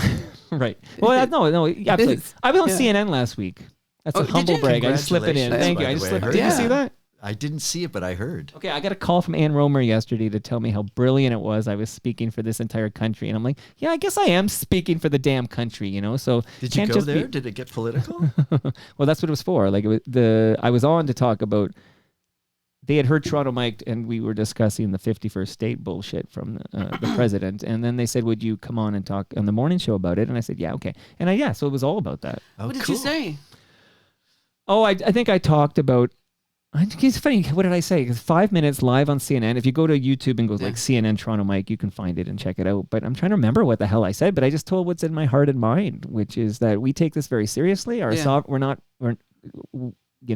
right. Well, no, absolutely. is. I was on Yeah. CNN last week. That's Oh, a did humble you? brag. I just slip it in. Congratulations, Thank you. by I the just way. slipped. I heard Did you that. see that? I didn't see it, but I heard. Okay, I got a call from Ann Romer yesterday to tell me how brilliant it was. I was speaking for this entire country, and I'm like, yeah, I guess I am speaking for the damn country, you know. So Did you can't go just there? be- Did it get political? Well, that's what it was for. Like I was on to talk about. They had heard Toronto Mike, and we were discussing the 51st state bullshit from the president. And then they said, "Would you come on and talk on the morning show about it?" And I said, "Yeah, okay." And so it was all about that. Oh, What did cool. you say? Oh, I think I talked about. I think it's funny. What did I say? Because 5 minutes live on CNN. If you go to YouTube and go like CNN Toronto Mike, you can find it and check it out. But I'm trying to remember what the hell I said. But I just told what's in my heart and mind, which is that we take this very seriously. Our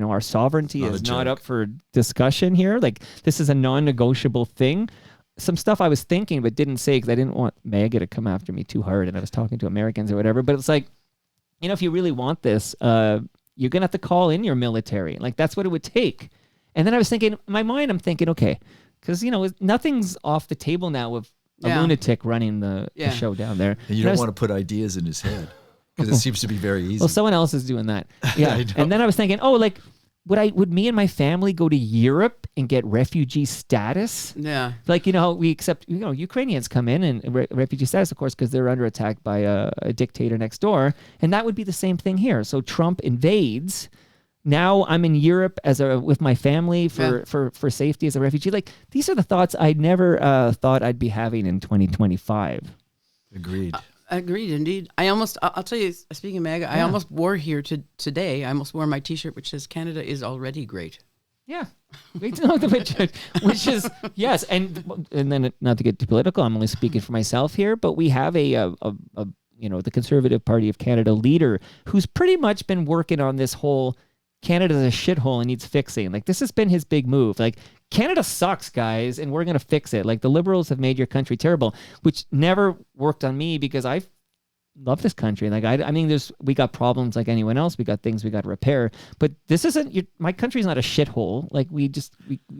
our sovereignty Not a is not joke. up for discussion here. Like this is a non-negotiable thing. Some stuff I was thinking but didn't say because I didn't want Mega to come after me too hard, and I was talking to Americans or whatever. But it's like, if you really want this, you're gonna have to call in your military. Like that's what it would take. And then I was thinking, in my mind, I'm thinking, okay, because nothing's off the table now with a Yeah. lunatic running the show down there. And you And I don't was- want to put ideas in his head because it seems to be very easy. Well, someone else is doing that. Yeah. I know. And then I was thinking, oh, like, would me and my family go to Europe and get refugee status? Yeah. Like, we accept, Ukrainians come in and refugee status, of course, because they're under attack by a dictator next door. And that would be the same thing here. So Trump invades. Now I'm in Europe with my family for safety as a refugee. Like, these are the thoughts I never thought I'd be having in 2025. Agreed. Agreed, indeed. I'll tell you, speaking of MAGA, I almost wore here today. I almost wore my T-shirt which says Canada is already great. Yeah, which is yes, and then not to get too political, I'm only speaking for myself here, but we have the Conservative Party of Canada leader who's pretty much been working on this whole Canada's a shithole and needs fixing. Like this has been his big move. Like Canada sucks, guys, and we're gonna fix it. Like the Liberals have made your country terrible, which never worked on me because I love this country. Like I mean, we got problems like anyone else. We got things we got to repair. But this isn't. My country's not a shithole. Like we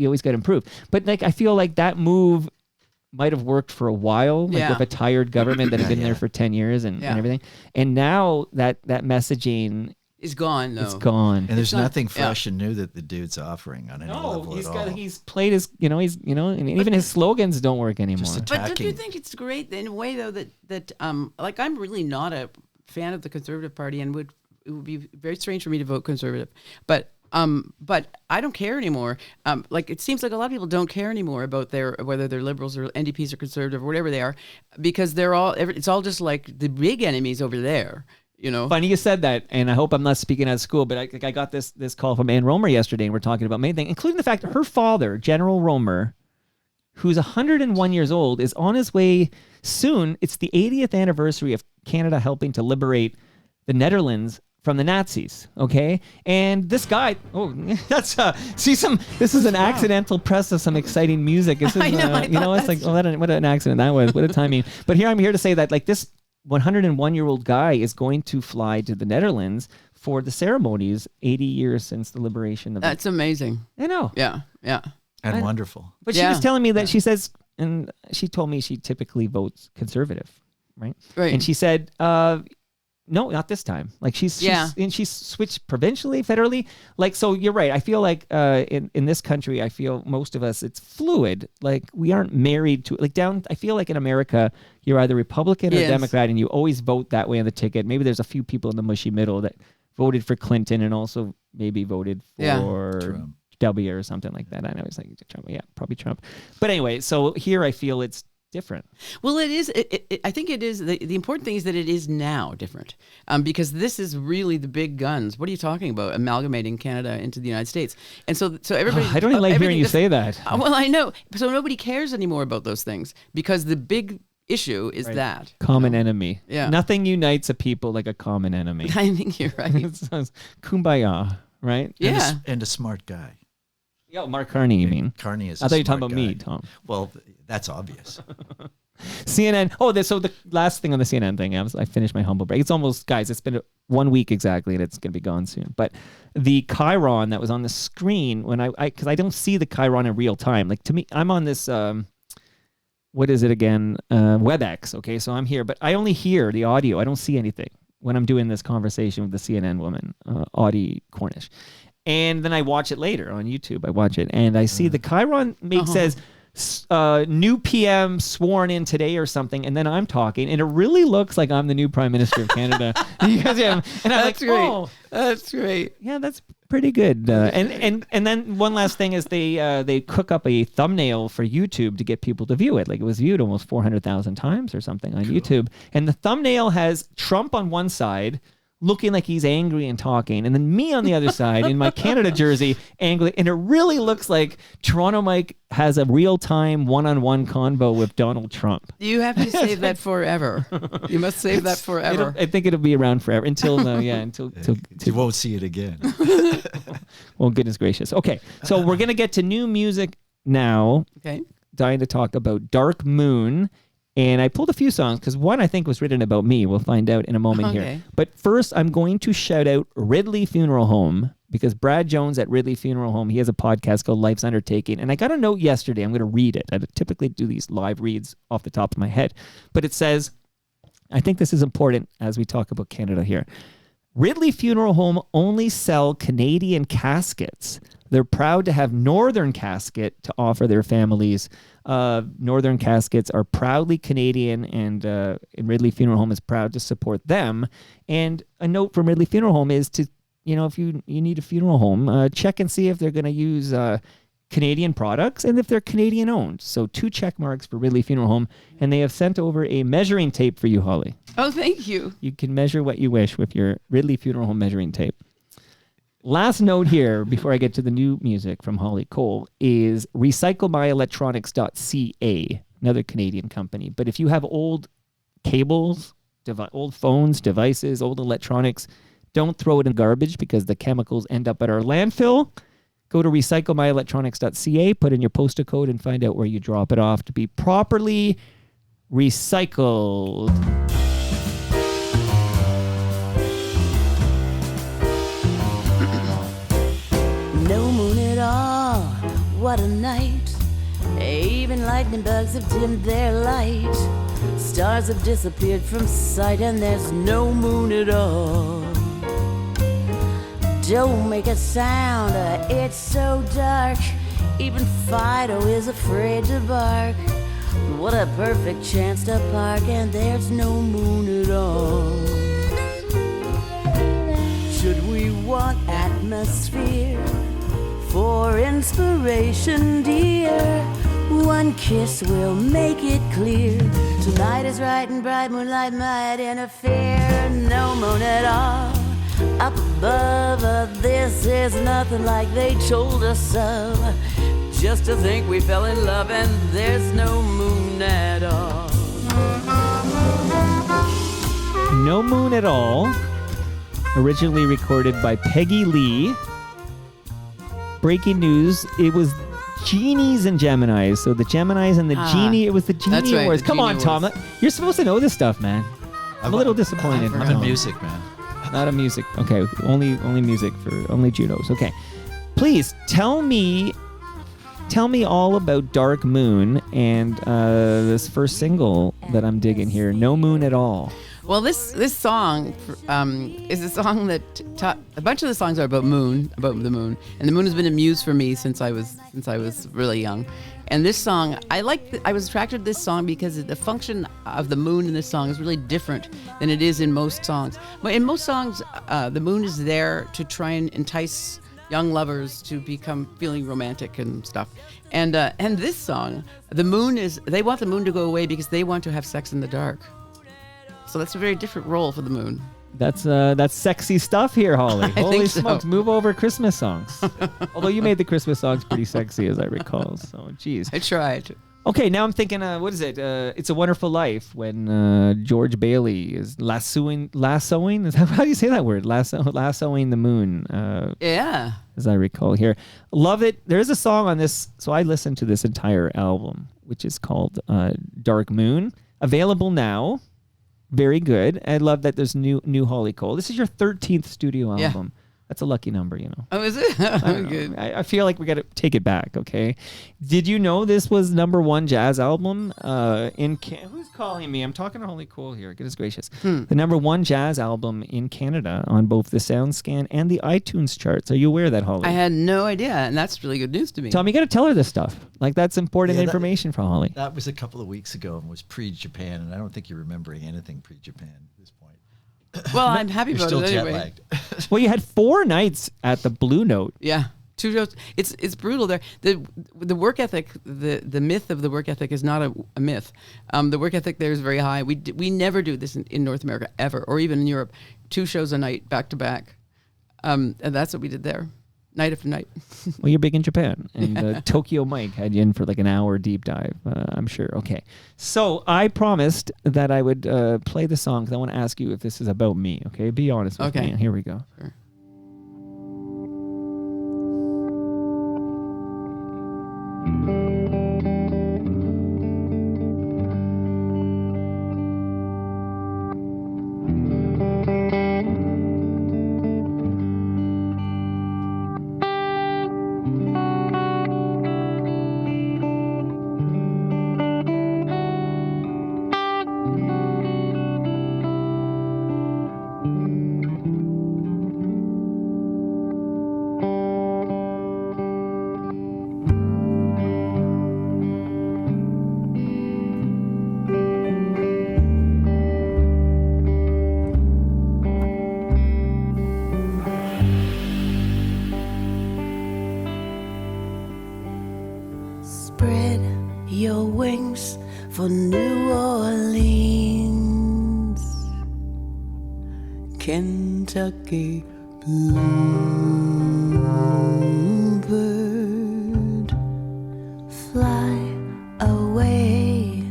always got to improve. But like I feel like that move might have worked for a while, like with a tired government that had been there for 10 years and everything. And now that messaging It's gone, though. it's gone. And there's not- nothing fresh and new that the dude's offering on any level he's at all. he's played his and even his slogans don't work anymore. Just But don't you attacking. think it's great in a way, though, that like I'm really not a fan of the Conservative Party, and it would be very strange for me to vote Conservative, but I don't care anymore. Like it seems like a lot of people don't care anymore about whether they're Liberals or NDPs or Conservative or whatever they are, because it's all just like the big enemies over there. Funny you said that, and I hope I'm not speaking out of school, but I got this call from Ann Romer yesterday, and we're talking about many things, including the fact that her father, General Romer, who's 101 years old, is on his way soon. It's the 80th anniversary of Canada helping to liberate the Netherlands from the Nazis, okay? And this guy, that's this is an accidental press of some exciting music. This is, I know, it's like, what an accident that was. What a timing. But I'm here to say that, like, this 101-year-old guy is going to fly to the Netherlands for the ceremonies 80 years since the liberation of That's amazing. I know. Yeah. And wonderful. But she was telling me that she says, and she told me she typically votes conservative, right? Right. And she said, No, not this time. Like she's Yeah. she's switched provincially, federally. Like, so you're right. I feel like in this country, I feel most of us, it's fluid. Like we aren't married to like down. I feel like in America, you're either Republican or Yes. Democrat, and you always vote that way on the ticket. Maybe there's a few people in the mushy middle that voted for Clinton and also maybe voted Yeah. for Trump. W or something like that. I know it's like Trump. Yeah, probably Trump. But anyway, so here I feel it's different. Well, it is. I think it is. The important thing is that it is now different, because this is really the big guns. What are you talking about? Amalgamating Canada into the United States, and so everybody. I don't even like hearing everything you is- say that. Well, I know. So nobody cares anymore about those things because the big issue is that Common enemy. Yeah. Nothing unites a people like a common enemy. I think you're right. It sounds kumbaya, right? Yeah. And a smart guy. Yeah, Mark Carney, you mean? Carney is. I a thought you were talking smart about me, guy. Tom. Well, that's obvious. CNN. Oh, so the last thing on the CNN thing, I finished my humble break. It's almost, guys, it's been 1 week exactly, and it's going to be gone soon. But the Chiron that was on the screen when because I don't see the Chiron in real time. Like to me, I'm on this, what is it again? WebEx. Okay, so I'm here, but I only hear the audio. I don't see anything when I'm doing this conversation with the CNN woman, Audie Cornish. And then I watch it later on YouTube. I watch it, and I see the Chiron says, new PM sworn in today or something, and then I'm talking, and it really looks like I'm the new Prime Minister of Canada. You guys, yeah, and I'm like, That's great. oh, That's great. yeah, that's pretty good. And then one last thing is they cook up a thumbnail for YouTube to get people to view it. Like it was viewed almost 400,000 times or something on YouTube, and the thumbnail has Trump on one side, looking like he's angry and talking, and then me on the other side in my Canada jersey, angry, and it really looks like Toronto Mike has a real-time one-on-one convo with Donald Trump. You have to save that forever. You must save that forever. I think it'll be around forever until You won't see it again. well, goodness gracious. Okay, so we're gonna get to new music now. Okay. Dying to talk about Dark Moon. And I pulled a few songs because one I think was written about me. We'll find out in a moment here. Okay. But first, I'm going to shout out Ridley Funeral Home because Brad Jones at Ridley Funeral Home, he has a podcast called Life's Undertaking. And I got a note yesterday. I'm going to read it. I typically do these live reads off the top of my head. But it says, I think this is important as we talk about Canada here. Ridley Funeral Home only sell Canadian caskets. They're proud to have Northern Casket to offer their families. Northern Caskets are proudly Canadian, and Ridley Funeral Home is proud to support them. And a note from Ridley Funeral Home is to, if you need a funeral home, check and see if they're going to use Canadian products and if they're Canadian owned. So 2 check marks for Ridley Funeral Home, and they have sent over a measuring tape for you, Holly. Oh, thank you. You can measure what you wish with your Ridley Funeral Home measuring tape. Last note here, before I get to the new music from Holly Cole, is recyclemyelectronics.ca, another Canadian company. But if you have old cables, old phones, devices, old electronics, don't throw it in garbage because the chemicals end up at our landfill. Go to recyclemyelectronics.ca, put in your postal code, and find out where you drop it off to be properly recycled. No moon at all, what a night. Even lightning bugs have dimmed their light. Stars have disappeared from sight, and there's no moon at all. Don't make a sound, it's so dark. Even Fido is afraid to bark. What a perfect chance to park, and there's no moon at all. Should we want atmosphere for inspiration, dear? One kiss will make it clear. Tonight is right and bright, moonlight might interfere. No moon at all up above. This is nothing like they told us of. Just to think we fell in love and there's no moon at all. No Moon at All, originally recorded by Peggy Lee. Breaking news, it was Genies and Geminis. So the Geminis and the Genie, it was the Genie That's right, Awards. the Come Genie on, Tom. You're supposed to know this stuff, man. I'm a little disappointed. I'm Tom. in music, man. Not a music. Okay, only music for only judos. Okay. Please tell me all about Dark Moon and this first single that I'm digging here, No Moon at All. Well, this song is a song that a bunch of the songs are about the moon, and the moon has been a muse for me since I was really young. And this song, I was attracted to this song because the function of the moon in this song is really different than it is in most songs. But in most songs, the moon is there to try and entice young lovers to become feeling romantic and stuff. And this song, they want the moon to go away because they want to have sex in the dark. So that's a very different role for the moon. That's sexy stuff here, Holly. I Holy think so. smokes, move over Christmas songs. Although you made the Christmas songs pretty sexy, as I recall. So, geez. I tried. Okay, now I'm thinking, what is it? It's a Wonderful Life when George Bailey is lassoing. Is that, how do you say that word? Lassoing the moon. Yeah. As I recall here. Love it. There is a song on this. So I listened to this entire album, which is called Dark Moon. Available now. Very good. I love that there's new Holly Cole. This is your 13th studio Yeah. album. That's a lucky number, you know. Oh, is it? I don't know. Good. I feel like we got to take it back, okay? Did you know this was #1 jazz album who's calling me? I'm talking to Holly Cole here. Goodness gracious. The #1 jazz album in Canada on both the SoundScan and the iTunes charts. Are you aware of that, Holly? I had no idea, and that's really good news to me. Tom, you got to tell her this stuff. Like, that's important Yeah, that- information for Holly. That was a couple of weeks ago and was pre-Japan, and I don't think you're remembering anything pre-Japan at this point. Well, I'm happy You're about still it jet anyway. lagged. Well, you had 4 nights at the Blue Note. Yeah, 2 shows. It's brutal there. The work ethic, the myth of the work ethic is not a myth. The work ethic there is very high. We never do this in North America ever, or even in Europe. 2 shows a night, back to back, and that's what we did there, night after night. Well, you're big in Japan, and Tokyo Mike had you in for like an hour deep dive, I'm sure. Okay, so I promised that I would play the song because I want to ask you if this is about me. Okay, be honest with Okay. me. Here we go. Sure. Spread your wings for New Orleans, Kentucky bluebird, fly away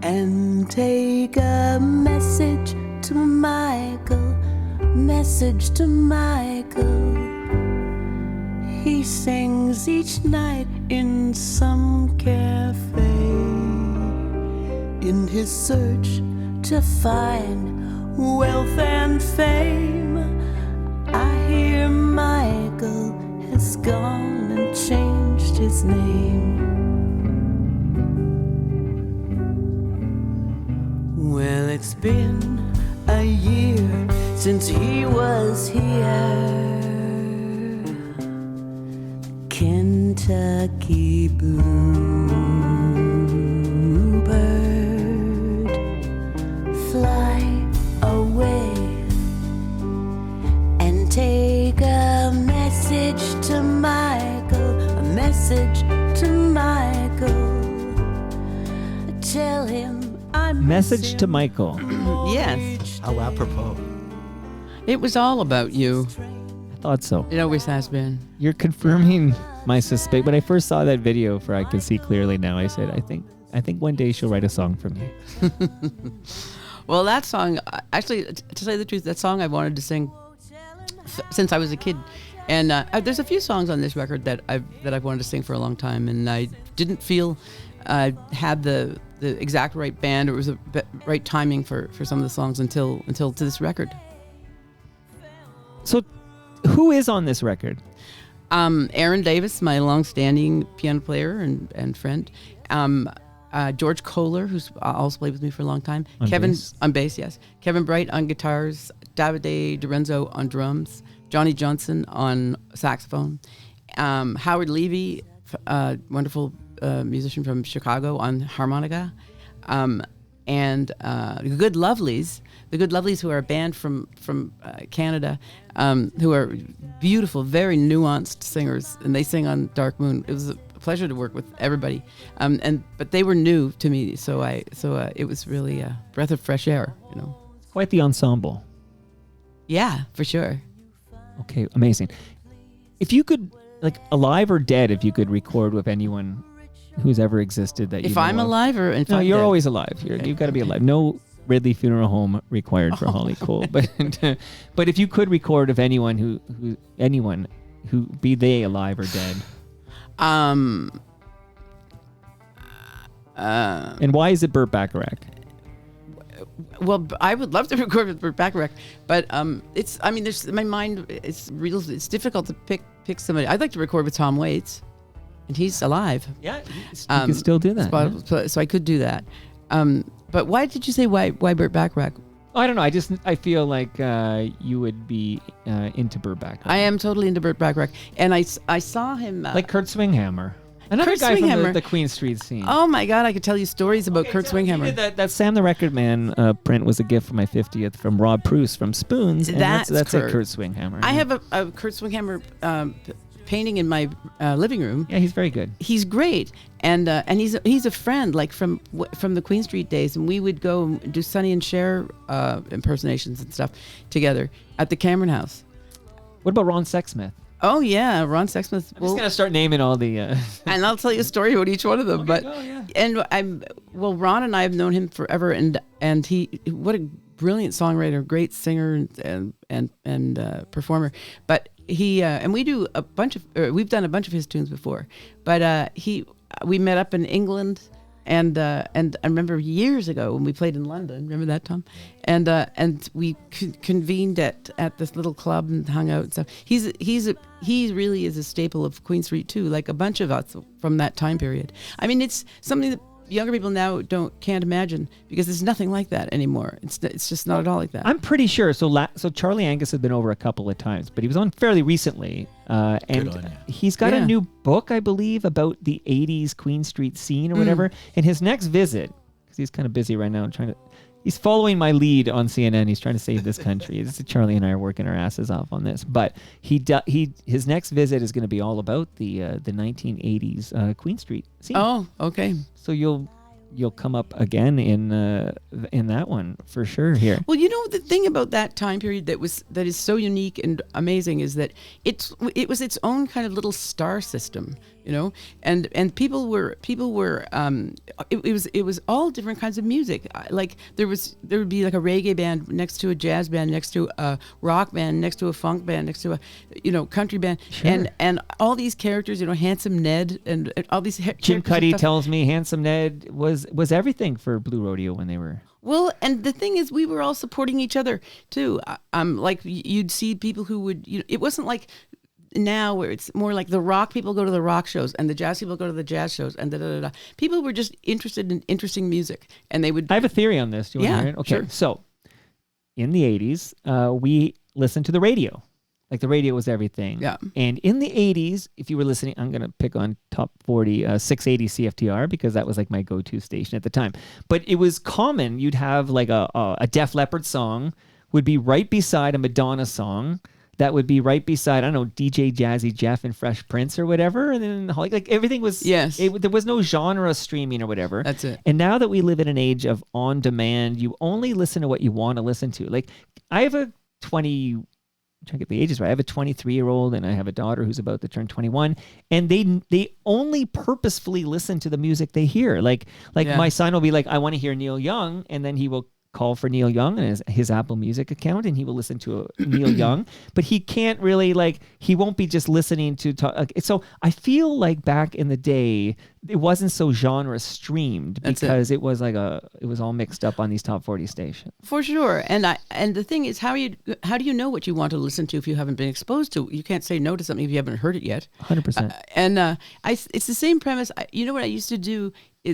and take a message to Michael, message to Michael. He sings each night in some cafe in his search to find wealth and fame. I hear Michael has gone and changed his name. Well, it's been a year since he was here. Kentucky bluebird, fly away and take a message to Michael, a message to Michael. Tell him I miss Message to him Michael. Yes, each How apropos. it was all about you. I thought so. It always has been. You're confirming my suspect. When I first saw that video for I Can See Clearly Now, I said, I think one day she'll write a song for me. Well, that song, actually, to say the truth, that song I wanted to sing since I was a kid. And there's a few songs on this record that I've wanted to sing for a long time, and I didn't feel had the exact right band or it was the right timing for some of the songs until to this record. So, who is on this record? Aaron Davis, my long-standing piano player and friend. George Kohler, who's also played with me for a long time. On Kevin bass. on bass, yes. Kevin Bright on guitars. Davide Dorenzo on drums. Johnny Johnson on saxophone. Howard Levy, wonderful musician from Chicago, on harmonica. And the Good Lovelies, who are a band from Canada, who are beautiful, very nuanced singers, and they sing on Dark Moon. It was a pleasure to work with everybody, but they were new to me, so it was really a breath of fresh air, you know. Quite the ensemble. Yeah, for sure. Okay, amazing. If you could, like, alive or dead, if you could record with anyone who's ever existed that you If know I'm of. alive or if No, I'm you're dead? always alive. You've got to be alive. No Ridley Funeral Home required for Holly Cole. But but if you could record of anyone who be they alive or dead, and why is it Burt Bacharach? Well, I would love to record with Burt Bacharach, but there's my mind. It's difficult to pick somebody. I'd like to record with Tom Waits, and he's alive. Yeah, you could still do that. yeah. So I could do that. But why did you say why Burt Bacharach? I don't know. I feel like you would be into Burt Bacharach. I am totally into Burt Bacharach, and I saw him like Kurt Swinghammer, another Kurt guy from Swinghammer. the Queen Street scene. Oh my God, I could tell you stories about Kurt Swinghammer. That Sam the Record Man print was a gift for my 50th from Rob Pruce from Spoons. And that's Kurt. a Kurt Swinghammer. I have a Kurt Swinghammer painting in my living room. Yeah, he's very good. He's great, and he's a friend, like from the Queen Street days, and we would go and do Sonny and Cher impersonations and stuff together at the Cameron House. What about Ron Sexsmith? Oh yeah, Ron Sexsmith. I'm just gonna start naming all the. And I'll tell you a story about each one of them. Okay, But go, yeah. and Ron and I have known him forever, and he, what a brilliant songwriter, great singer and performer. But he and we do we've done a bunch of his tunes before. But we met up in England. And I remember years ago when we played in London. Remember that, Tom? And we convened at this little club and hung out and stuff. He really is a staple of Queen Street too, like a bunch of us from that time period. I mean, it's something that younger people now can't imagine, because there's nothing like that anymore. It's just not at all like that. I'm pretty sure. So Charlie Angus has been over a couple of times, but he was on fairly recently, and on you. he's got a new book, I believe, about the '80s Queen Street scene or whatever. And his next visit, because he's kind of busy right now, he's following my lead on CNN. He's trying to save this country. Charlie and I are working our asses off on this, but his next visit is going to be all about the 1980s Queen Street scene. Oh, okay. So you'll come up again in that one for sure here. Well, you know, the thing about that time period that is so unique and amazing is that it was its own kind of little star system, you know, and people were it was all different kinds of music. Like there would be like a reggae band next to a jazz band, next to a rock band, next to a funk band, next to a country band, Sure. and all these characters, you know, Handsome Ned and all these Jim characters and Cuddy stuff. tells me Handsome Ned was everything for Blue Rodeo when they were. Well, and the thing is, we were all supporting each other too. Like you'd see people who would, you know, it wasn't like now where it's more like the rock people go to the rock shows and the jazz people go to the jazz shows and da. People were just interested in interesting music, and they would. I have a theory on this. Do you want to hear it? Okay, sure. so in the 80s, we listened to the radio. Like the radio was everything. Yeah. And in the 80s, if you were listening, I'm going to pick on top 40, 680 CFTR, because that was like my go-to station at the time. But it was common. You'd have like a Def Leppard song would be right beside a Madonna song. That would be right beside, I don't know, DJ Jazzy Jeff and Fresh Prince or whatever. And then like everything was, Yes. There was no genre streaming or whatever. That's it. And now that we live in an age of on demand, you only listen to what you want to listen to. Like I have a 20, I'm trying to get the ages right. I have a 23-year-old and I have a daughter who's about to turn 21, and they only purposefully listen to the music they hear. Like Yeah. my son will be like, I want to hear Neil Young, and then he will call for Neil Young in his Apple Music account, and he will listen to Neil Young, but he can't really he won't be just listening to so I feel like back in the day it wasn't so genre streamed, That's it. because it was like it was all mixed up on these top 40 stations. For sure, and the thing is, how do you know what you want to listen to if you haven't been exposed to? You can't say no to something if you haven't heard it yet. 100%. And it's the same premise. You know what I used to do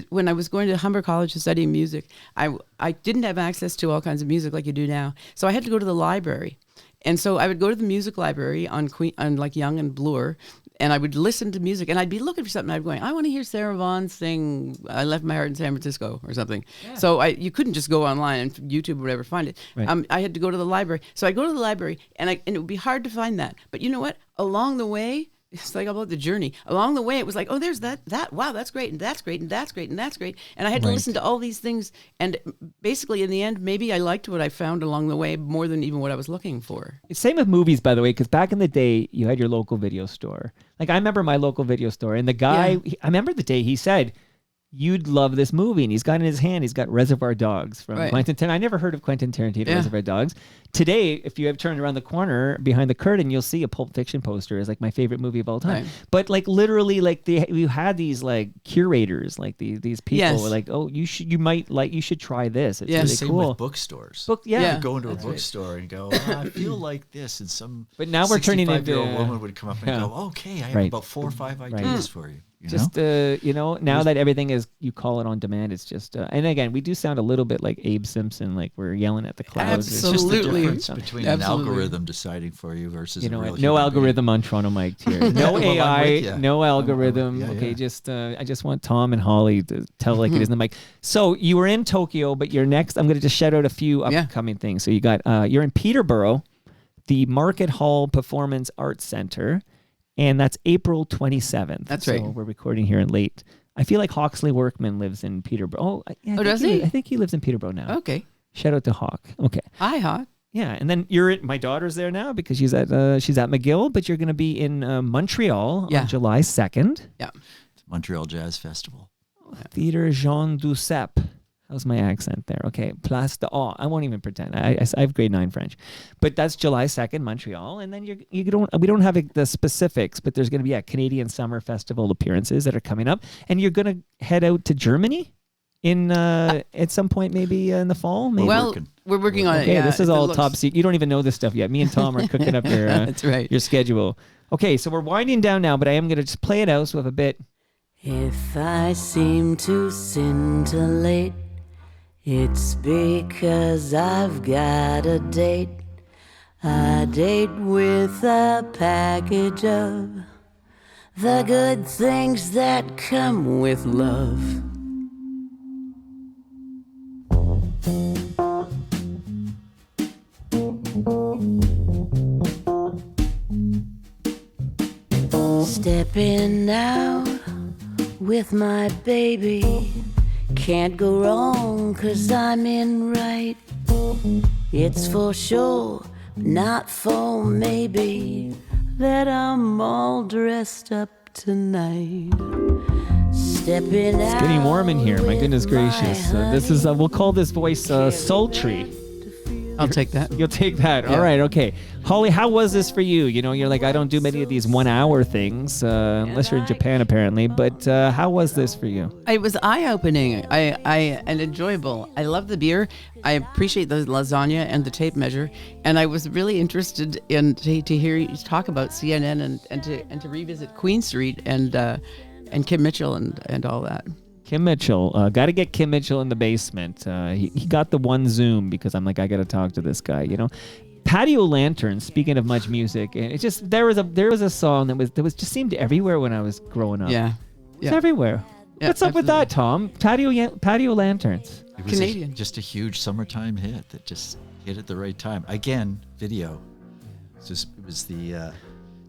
when I was going to Humber College to study music, I didn't have access to all kinds of music like you do now. So I had to go to the library. And so I would go to the music library on like Young and Bloor, and I would listen to music, and I'd be looking for something. I'd be going, I want to hear Sarah Vaughan sing "I Left My Heart in San Francisco" or something. Yeah. So you couldn't just go online and YouTube or whatever find it. Right. I had to go to the library. So I go to the library, and it would be hard to find that. But you know what? Along the way, it's like about the journey. Along the way, it was like, oh, there's that. Wow, that's great, and that's great, and that's great, and that's great. And I had to listen to all these things. And basically, in the end, maybe I liked what I found along the way more than even what I was looking for. Same with movies, by the way, because back in the day, you had your local video store. Like, I remember my local video store, and the guy, I remember the day he said, you'd love this movie. And he's got in his hand, he's got Reservoir Dogs from Quentin Tarantino. I never heard of Quentin Tarantino, Reservoir Dogs. Today, if you have turned around the corner behind the curtain, you'll see a Pulp Fiction poster as like my favorite movie of all time. Right. But like literally, like you had these like curators, like these people were like, oh, you should try this. It's really same cool. with bookstores. You go into a bookstore and go, oh, I feel like this, and some but now we're turning into 65-year-old woman would come up and go, okay, I have about 4 or 5 ideas for you. Now that everything is, you call it on demand, it's just, and again, we do sound a little bit like Abe Simpson, like we're yelling at the clouds. Absolutely. It's just the difference between an algorithm deciding for you versus a real no algorithm on Toronto Mike here. No AI, no algorithm. Yeah. I just want Tom and Holly to tell like it is in the mic. So you were in Tokyo, but you're next. I'm going to just shout out a few upcoming things. So you got, you're in Peterborough, the Market Hall Performance Arts Center. And that's April 27th. That's right. So we're recording here in late. I feel like Hawksley Workman lives in Peterborough. Does he? I think he lives in Peterborough now. Okay. Shout out to Hawk. Okay. Hi, Hawk. Yeah, and then my daughter's there now because she's at McGill, but you're going to be in Montreal on July 2nd. Yeah. It's Montreal Jazz Festival. Theater Jean Duceppe. How's my accent there? Okay, Place de Awe. I won't even pretend. I have grade 9 French, but that's July 2nd, Montreal, and then we don't have the specifics, but there's going to be a Canadian Summer Festival appearances that are coming up, and you're going to head out to Germany in at some point, maybe in the fall. Maybe. Well, we're working on it. Okay, this is all top secret. You don't even know this stuff yet. Me and Tom are cooking up your that's right. your schedule. Okay, so we're winding down now, but I am going to just play it out so we have a bit. If I seem to scintillate, it's because I've got a date with a package of the good things that come with love. Stepping out with my baby, can't go wrong 'cause I'm in right. It's for sure, not for maybe, that I'm all dressed up tonight. Stepping out. It's getting warm in here. My goodness gracious. This is we'll call this voice sultry. I'll take that. You'll take that. Yeah. All right. Okay. Holly, how was this for you? You know, you're like, I don't do many of these 1 hour things, unless you're in Japan, apparently. But how was this for you? It was eye-opening and enjoyable. I love the beer. I appreciate the lasagna and the tape measure. And I was really interested in to hear you talk about CNN and to revisit Queen Street and Kim Mitchell and all that. Kim Mitchell, got to get Kim Mitchell in the basement. He got the one Zoom because I'm like, I got to talk to this guy, you know. Patio Lanterns. Speaking of much music, and it just there was a song that was just seemed everywhere when I was growing up. Yeah, it's everywhere. Yeah, what's up with that, Tom? Patio Lanterns. It was Canadian. Just a huge summertime hit that just hit at the right time. Again, video. It was the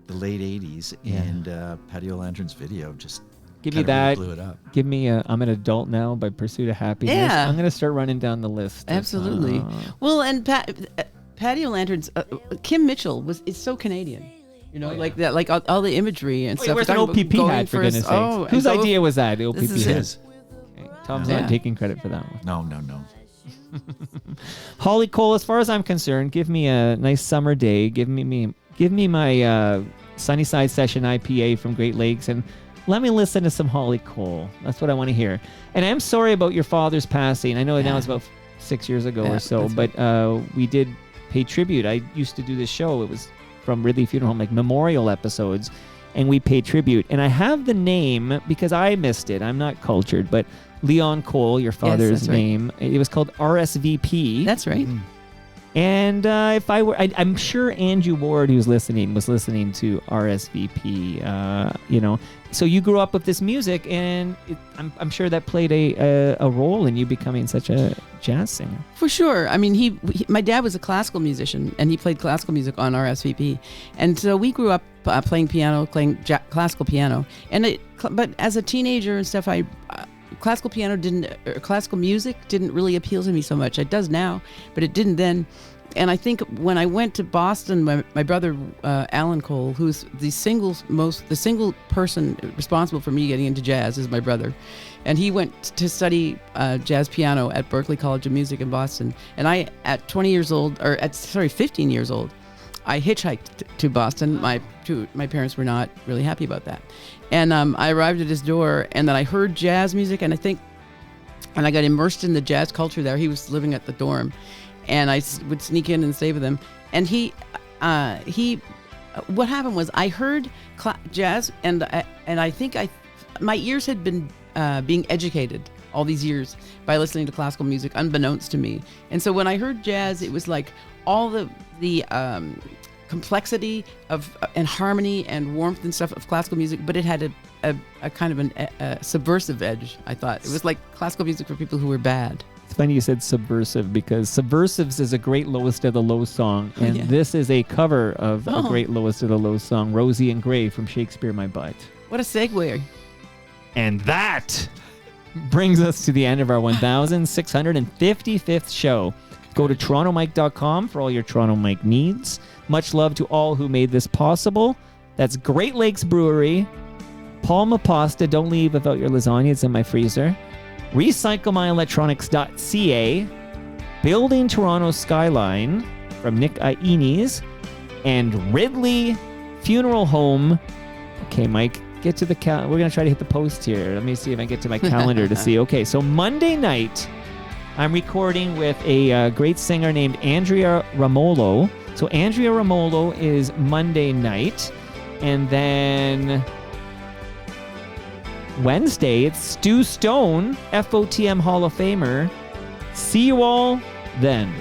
late '80s, and Patio Lanterns video just. Give me that. Really blew it up. Give me I'm an Adult Now by Pursuit of Happiness. Yeah. I'm going to start running down the list. Absolutely. Well, and Patio Lanterns, Kim Mitchell is so Canadian. You know, like that, like all the imagery and stuff. Where's an OPP hat, for goodness sakes? Whose idea was that, the OPP hat? This is. Okay. Tom's not taking credit for that one. No. Holly Cole, as far as I'm concerned, give me a nice summer day. Give me my Sunnyside Session IPA from Great Lakes, and let me listen to some Holly Cole. That's what I want to hear. And I'm sorry about your father's passing. I know now it's about 6 years ago or so, but we did pay tribute. I used to do this show. It was from Ridley Funeral Home, like memorial episodes, and we paid tribute. And I have the name because I missed it. I'm not cultured, but Leon Cole, your father's that's right. name. It was called RSVP. That's right. And if I were, I'm sure Andrew Ward, who's listening, was listening to RSVP. So you grew up with this music, and I'm sure that played a role in you becoming such a jazz singer. For sure. I mean, my dad was a classical musician, and he played classical music on RSVP, and so we grew up playing piano, classical piano. But as a teenager and stuff, classical music didn't really appeal to me so much. It does now, but it didn't then. And I think when I went to Boston, my brother Alan Cole, who's the single person responsible for me getting into jazz, is my brother, and he went to study jazz piano at Berklee College of Music in Boston. And I, at 15 years old, I hitchhiked to Boston. My parents were not really happy about that, and I arrived at his door, and then I heard jazz music, and I got immersed in the jazz culture there. He was living at the dorm, and I would sneak in and stay with him. And what happened was I heard jazz, and I think my ears had been being educated all these years by listening to classical music, unbeknownst to me. And so when I heard jazz, it was like all the complexity of and harmony and warmth and stuff of classical music, but it had a kind of a subversive edge. I thought it was like classical music for people who were bad. It's funny you said subversive, because Subversives is a great Lowest of the Low song, and Yeah. this is a cover of a great Lowest of the Low song, Rosie and Gray from Shakespeare My Butt. What a segue. And that brings us to the end of our 1655th show. Go to torontomike.com for all your Toronto Mike needs. Much love to all who made this possible. That's Great Lakes Brewery, Palma Pasta, don't leave without your lasagna, it's in my freezer. RecycleMyElectronics.ca, Building Toronto Skyline from Nick Ines, and Ridley Funeral Home. Okay, Mike, get to the we're going to try to hit the post here. Let me see if I get to my calendar to see. Okay, so Monday night, I'm recording with a great singer named Andrea Ramolo. So Andrea Ramolo is Monday night. And then Wednesday, it's Stu Stone, FOTM Hall of Famer. See you all then.